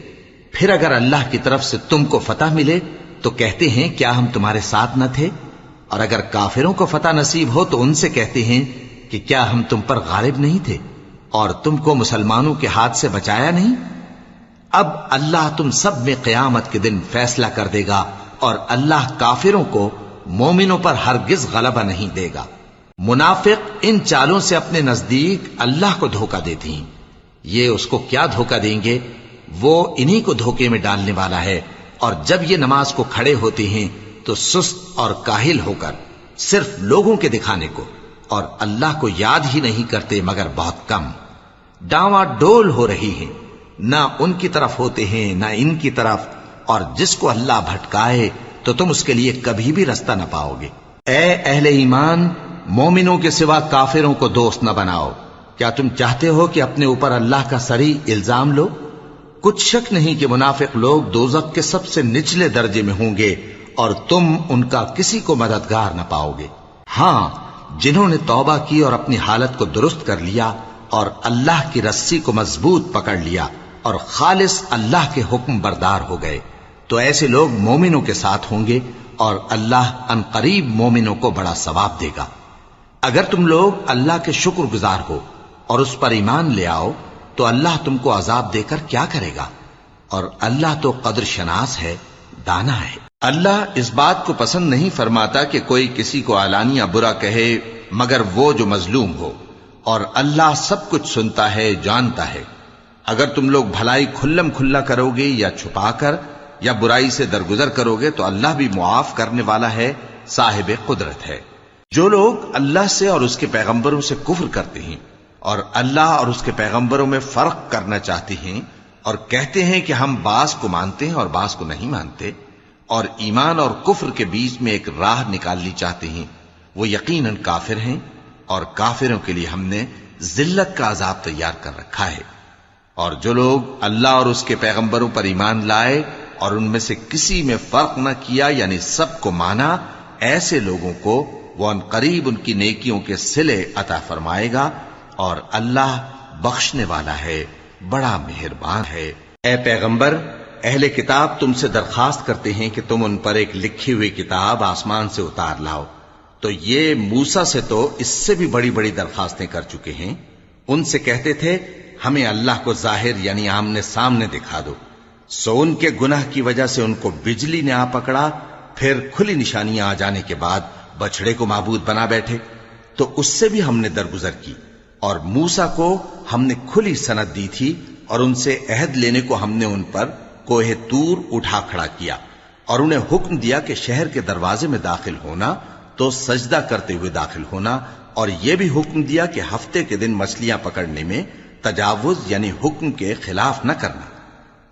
Speaker 1: پھر اگر اللہ کی طرف سے تم کو فتح ملے تو کہتے ہیں کیا ہم تمہارے ساتھ نہ تھے، اور اگر کافروں کو فتح نصیب ہو تو ان سے کہتے ہیں کہ کیا ہم تم پر غالب نہیں تھے اور تم کو مسلمانوں کے ہاتھ سے بچایا نہیں۔ اب اللہ تم سب میں قیامت کے دن فیصلہ کر دے گا، اور اللہ کافروں کو مومنوں پر ہرگز غلبہ نہیں دے گا۔ منافق ان چالوں سے اپنے نزدیک اللہ کو دھوکہ دیتی ہیں، یہ اس کو کیا دھوکہ دیں گے؟ وہ انہی کو دھوکے میں ڈالنے والا ہے۔ اور جب یہ نماز کو کھڑے ہوتے ہیں تو سست اور کاہل ہو کر صرف لوگوں کے دکھانے کو اور اللہ کو یاد ہی نہیں کرتے مگر بہت کم۔ ڈاواں ڈول ہو رہی ہیں، نہ ان کی طرف ہوتے ہیں نہ ان کی طرف، اور جس کو اللہ بھٹکائے تو تم اس کے لیے کبھی بھی رستہ نہ پاؤ گے۔ اے اہل ایمان، مومنوں کے سوا کافروں کو دوست نہ بناؤ۔ کیا تم چاہتے ہو کہ اپنے اوپر اللہ کا صریح الزام لو؟ کچھ شک نہیں کہ منافق لوگ دوزخ کے سب سے نچلے درجے میں ہوں گے، اور تم ان کا کسی کو مددگار نہ پاؤ گے۔ ہاں، جنہوں نے توبہ کی اور اپنی حالت کو درست کر لیا اور اللہ کی رسی کو مضبوط پکڑ لیا اور خالص اللہ کے حکم بردار ہو گئے، تو ایسے لوگ مومنوں کے ساتھ ہوں گے، اور اللہ ان قریب مومنوں کو بڑا ثواب دے گا۔ اگر تم لوگ اللہ کے شکر گزار ہو اور اس پر ایمان لے آؤ تو اللہ تم کو عذاب دے کر کیا کرے گا، اور اللہ تو قدر شناس ہے، دانا ہے۔ اللہ اس بات کو پسند نہیں فرماتا کہ کوئی کسی کو علانیہ برا کہے مگر وہ جو مظلوم ہو، اور اللہ سب کچھ سنتا ہے، جانتا ہے۔ اگر تم لوگ بھلائی کھلم کھلا کرو گے یا چھپا کر یا برائی سے درگزر کرو گے تو اللہ بھی معاف کرنے والا ہے، صاحب قدرت ہے۔ جو لوگ اللہ سے اور اس کے پیغمبروں سے کفر کرتے ہیں اور اللہ اور اس کے پیغمبروں میں فرق کرنا چاہتے ہیں اور کہتے ہیں کہ ہم بعض کو مانتے ہیں اور بعض کو نہیں مانتے، اور ایمان اور کفر کے بیچ میں ایک راہ نکالنی چاہتے ہیں، وہ یقیناً کافر ہیں، اور کافروں کے لیے ہم نے ذلت کا عذاب تیار کر رکھا ہے۔ اور جو لوگ اللہ اور اس کے پیغمبروں پر ایمان لائے اور ان میں سے کسی میں فرق نہ کیا یعنی سب کو مانا، ایسے لوگوں کو وہ ان قریب ان کی نیکیوں کے صلے عطا فرمائے گا، اور اللہ بخشنے والا ہے، بڑا مہربان ہے۔ اے پیغمبر، اہل کتاب تم سے درخواست کرتے ہیں کہ تم ان پر ایک لکھی ہوئی کتاب آسمان سے اتار لاؤ، تو یہ موسیٰ سے تو اس سے بھی بڑی بڑی درخواستیں کر چکے ہیں۔ ان سے کہتے تھے ہمیں اللہ کو ظاہر یعنی آمنے سامنے دکھا دو، سو ان کے گناہ کی وجہ سے ان کو بجلی نے آ پکڑا، پھر کھلی نشانیاں آ جانے کے بعد بچڑے کو معبود بنا بیٹھے، تو اس سے بھی ہم نے درگزر کی، اور موسیٰ کو ہم نے کھلی سند دی تھی، اور ان سے عہد لینے کو ہم نے ان پر کوہ طور اٹھا کھڑا کیا، اور انہیں حکم دیا کہ شہر کے دروازے میں داخل ہونا تو سجدہ کرتے ہوئے داخل ہونا، اور یہ بھی حکم دیا کہ ہفتے کے دن مچھلیاں پکڑنے میں تجاوز یعنی حکم کے خلاف نہ کرنا۔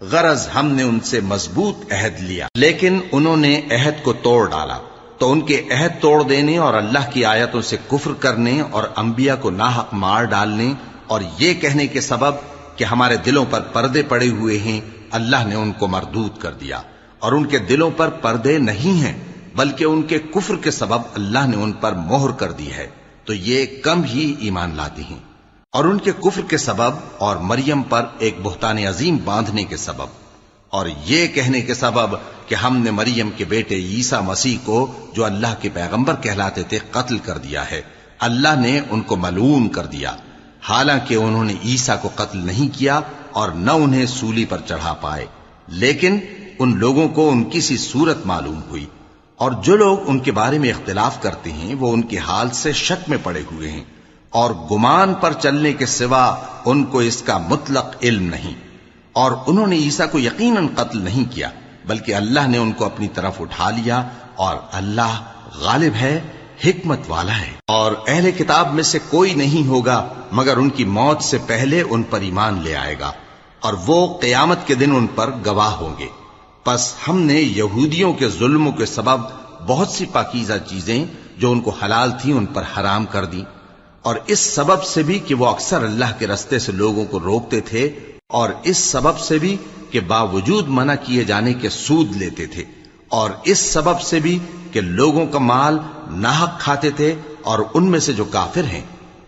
Speaker 1: غرض ہم نے ان سے مضبوط عہد لیا، لیکن انہوں نے عہد کو توڑ ڈالا، تو ان کے عہد توڑ دینے اور اللہ کی آیتوں سے کفر کرنے اور انبیاء کو ناحق مار ڈالنے اور یہ کہنے کے سبب کہ ہمارے دلوں پر پردے پڑے ہوئے ہیں، اللہ نے ان کو مردود کر دیا، اور ان کے دلوں پر پردے نہیں ہیں بلکہ ان کے کفر کے سبب اللہ نے ان پر مہر کر دی ہے، تو یہ کم ہی ایمان لاتے ہیں۔ اور ان کے کفر کے سبب اور مریم پر ایک بہتان عظیم باندھنے کے سبب اور یہ کہنے کے سبب کہ ہم نے مریم کے بیٹے عیسیٰ مسیح کو جو اللہ کے پیغمبر کہلاتے تھے قتل کر دیا ہے، اللہ نے ان کو ملعون کر دیا، حالانکہ انہوں نے عیسیٰ کو قتل نہیں کیا اور نہ انہیں سولی پر چڑھا پائے، لیکن ان لوگوں کو ان کی سی صورت معلوم ہوئی، اور جو لوگ ان کے بارے میں اختلاف کرتے ہیں وہ ان کے حال سے شک میں پڑے ہوئے ہیں، اور گمان پر چلنے کے سوا ان کو اس کا مطلق علم نہیں، اور انہوں نے عیسیٰ کو یقیناً قتل نہیں کیا بلکہ اللہ نے ان کو اپنی طرف اٹھا لیا، اور اللہ غالب ہے، حکمت والا ہے۔ اور اہل کتاب میں سے کوئی نہیں ہوگا مگر ان کی موت سے پہلے ان پر ایمان لے آئے گا، اور وہ قیامت کے دن ان پر گواہ ہوں گے۔ پس ہم نے یہودیوں کے ظلموں کے سبب بہت سی پاکیزہ چیزیں جو ان کو حلال تھیں ان پر حرام کر دیں، اور اس سبب سے بھی کہ وہ اکثر اللہ کے رستے سے لوگوں کو روکتے تھے، اور اس سبب سے بھی کہ باوجود منع کیے جانے کے سود لیتے تھے، اور اس سبب سے بھی کہ لوگوں کا مال ناحق کھاتے تھے، اور ان میں سے جو کافر ہیں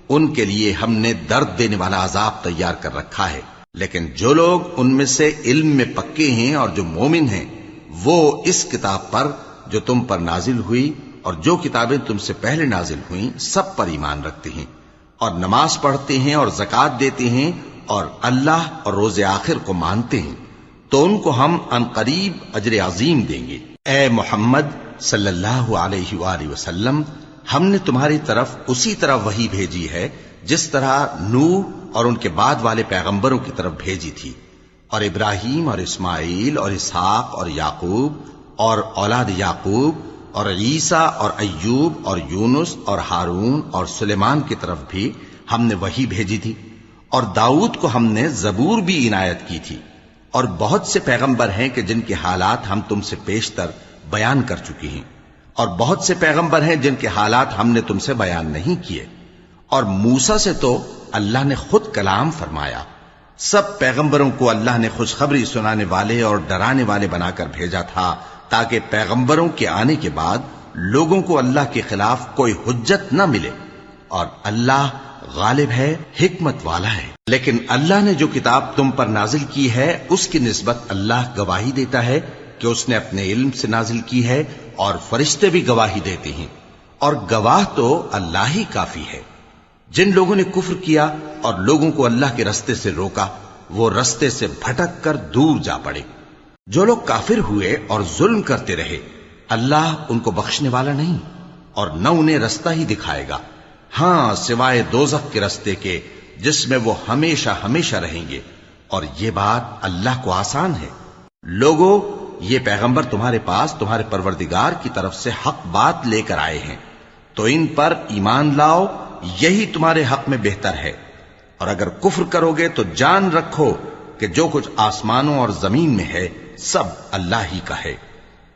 Speaker 1: ان کے لیے ہم نے درد دینے والا عذاب تیار کر رکھا ہے۔ لیکن جو لوگ ان میں سے علم میں پکے ہیں اور جو مومن ہیں وہ اس کتاب پر جو تم پر نازل ہوئی اور جو کتابیں تم سے پہلے نازل ہوئیں سب پر ایمان رکھتے ہیں، اور نماز پڑھتے ہیں اور زکوٰۃ دیتے ہیں، اور اللہ اور روز آخر کو مانتے ہیں، تو ان کو ہم عن قریب اجر عظیم دیں گے۔ اے محمد صلی اللہ علیہ وآلہ وسلم، ہم نے تمہاری طرف اسی طرح وحی بھیجی ہے جس طرح نوح اور ان کے بعد والے پیغمبروں کی طرف بھیجی تھی، اور ابراہیم اور اسماعیل اور اسحاق اور یعقوب اور اولاد یعقوب اور عیسیٰ اور ایوب اور یونس اور ہارون اور سلیمان کی طرف بھی ہم نے وحی بھیجی تھی، اور داؤد کو ہم نے زبور بھی عنایت کی تھی، اور بہت سے پیغمبر ہیں کہ جن کے حالات ہم تم سے پیشتر بیان کر چکے ہیں، اور بہت سے پیغمبر ہیں جن کے حالات ہم نے تم سے بیان نہیں کیے، اور موسیٰ سے تو اللہ نے خود کلام فرمایا۔ سب پیغمبروں کو اللہ نے خوشخبری سنانے والے اور ڈرانے والے بنا کر بھیجا تھا تاکہ پیغمبروں کے آنے کے بعد لوگوں کو اللہ کے خلاف کوئی حجت نہ ملے، اور اللہ غالب ہے، حکمت والا ہے۔ لیکن اللہ نے جو کتاب تم پر نازل کی ہے اس کی نسبت اللہ گواہی دیتا ہے کہ اس نے اپنے علم سے نازل کی ہے، اور فرشتے بھی گواہی دیتے ہیں، اور گواہ تو اللہ ہی کافی ہے۔ جن لوگوں نے کفر کیا اور لوگوں کو اللہ کے رستے سے روکا وہ رستے سے بھٹک کر دور جا پڑے۔ جو لوگ کافر ہوئے اور ظلم کرتے رہے اللہ ان کو بخشنے والا نہیں، اور نہ انہیں رستہ ہی دکھائے گا، ہاں سوائے دوزخ کے رستے کے جس میں وہ ہمیشہ ہمیشہ رہیں گے، اور یہ بات اللہ کو آسان ہے۔ لوگو، یہ پیغمبر تمہارے پاس تمہارے پروردگار کی طرف سے حق بات لے کر آئے ہیں، تو ان پر ایمان لاؤ، یہی تمہارے حق میں بہتر ہے، اور اگر کفر کرو گے تو جان رکھو کہ جو کچھ آسمانوں اور زمین میں ہے سب اللہ ہی کا ہے،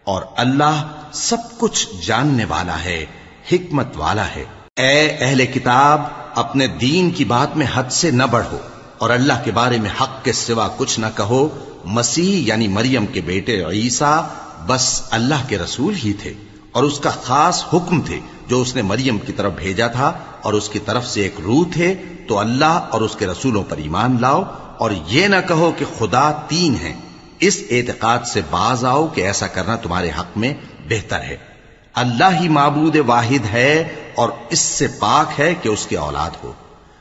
Speaker 1: اور اللہ سب کچھ جاننے والا ہے، حکمت والا ہے۔ اے اہل کتاب، اپنے دین کی بات میں حد سے نہ بڑھو، اور اللہ کے بارے میں حق کے سوا کچھ نہ کہو۔ مسیح یعنی مریم کے بیٹے عیسیٰ بس اللہ کے رسول ہی تھے، اور اس کا خاص حکم تھے جو اس نے مریم کی طرف بھیجا تھا، اور اس کی طرف سے ایک روح تھے، تو اللہ اور اس کے رسولوں پر ایمان لاؤ، اور یہ نہ کہو کہ خدا تین ہیں، اس اعتقاد سے باز آؤ کہ ایسا کرنا تمہارے حق میں بہتر ہے۔ اللہ ہی معبود واحد ہے اور اس سے پاک ہے کہ اس کی اولاد ہو۔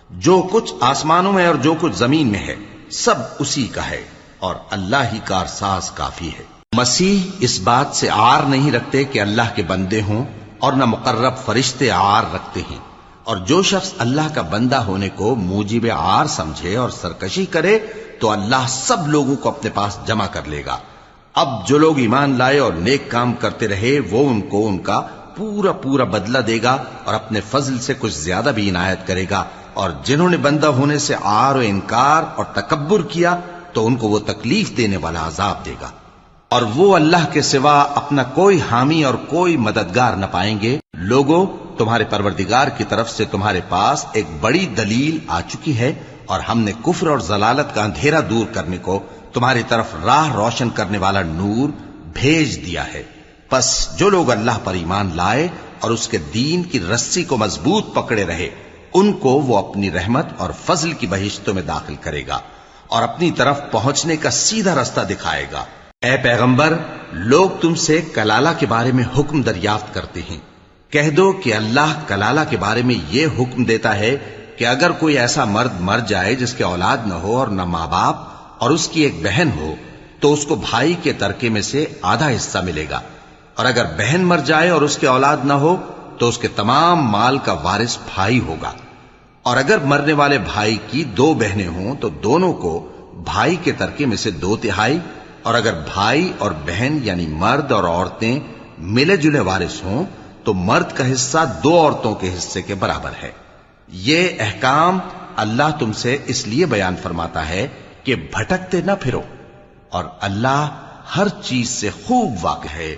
Speaker 1: جو کچھ آسمانوں میں اور جو کچھ زمین میں ہے سب اسی کا ہے، اور اللہ ہی کارساز کافی ہے۔ مسیح اس بات سے عار نہیں رکھتے کہ اللہ کے بندے ہوں، اور نہ مقرب فرشتے عار رکھتے ہیں، اور جو شخص اللہ کا بندہ ہونے کو موجب عار سمجھے اور سرکشی کرے تو اللہ سب لوگوں کو اپنے پاس جمع کر لے گا۔ اب جو لوگ ایمان لائے اور نیک کام کرتے رہے وہ ان کو ان کا پورا پورا بدلہ دے گا، اور اپنے فضل سے کچھ زیادہ بھی عنایت کرے گا، اور جنہوں نے بندہ ہونے سے عار و انکار اور تکبر کیا تو ان کو وہ تکلیف دینے والا عذاب دے گا، اور وہ اللہ کے سوا اپنا کوئی حامی اور کوئی مددگار نہ پائیں گے۔ لوگوں، تمہارے پروردگار کی طرف سے تمہارے پاس ایک بڑی دلیل آ چکی ہے، اور ہم نے کفر اور ضلالت کا اندھیرا دور کرنے کو تمہاری طرف راہ روشن کرنے والا نور بھیج دیا ہے۔ پس جو لوگ اللہ پر ایمان لائے اور اس کے دین کی رسی کو مضبوط پکڑے رہے ان کو وہ اپنی رحمت اور فضل کی بہشتوں میں داخل کرے گا، اور اپنی طرف پہنچنے کا سیدھا راستہ دکھائے گا۔ اے پیغمبر، لوگ تم سے کلالہ کے بارے میں حکم دریافت کرتے ہیں کہہ دو کہ اللہ کلالہ کے بارے میں یہ حکم دیتا ہے کہ اگر کوئی ایسا مرد مر جائے جس کے اولاد نہ ہو اور نہ ماں باپ اور اس کی ایک بہن ہو تو اس کو بھائی کے ترکے میں سے آدھا حصہ ملے گا، اور اگر بہن مر جائے اور اس کے اولاد نہ ہو تو اس کے تمام مال کا وارث بھائی ہوگا، اور اگر مرنے والے بھائی کی 2 بہنیں ہوں تو دونوں کو بھائی کے ترکے میں سے 2/3، اور اگر بھائی اور بہن یعنی مرد اور عورتیں ملے جلے وارث ہوں تو مرد کا حصہ 2 عورتوں کے حصے کے برابر ہے۔ یہ احکام اللہ تم سے اس لیے بیان فرماتا ہے کہ بھٹکتے نہ پھرو، اور اللہ ہر چیز سے خوب واقف ہے۔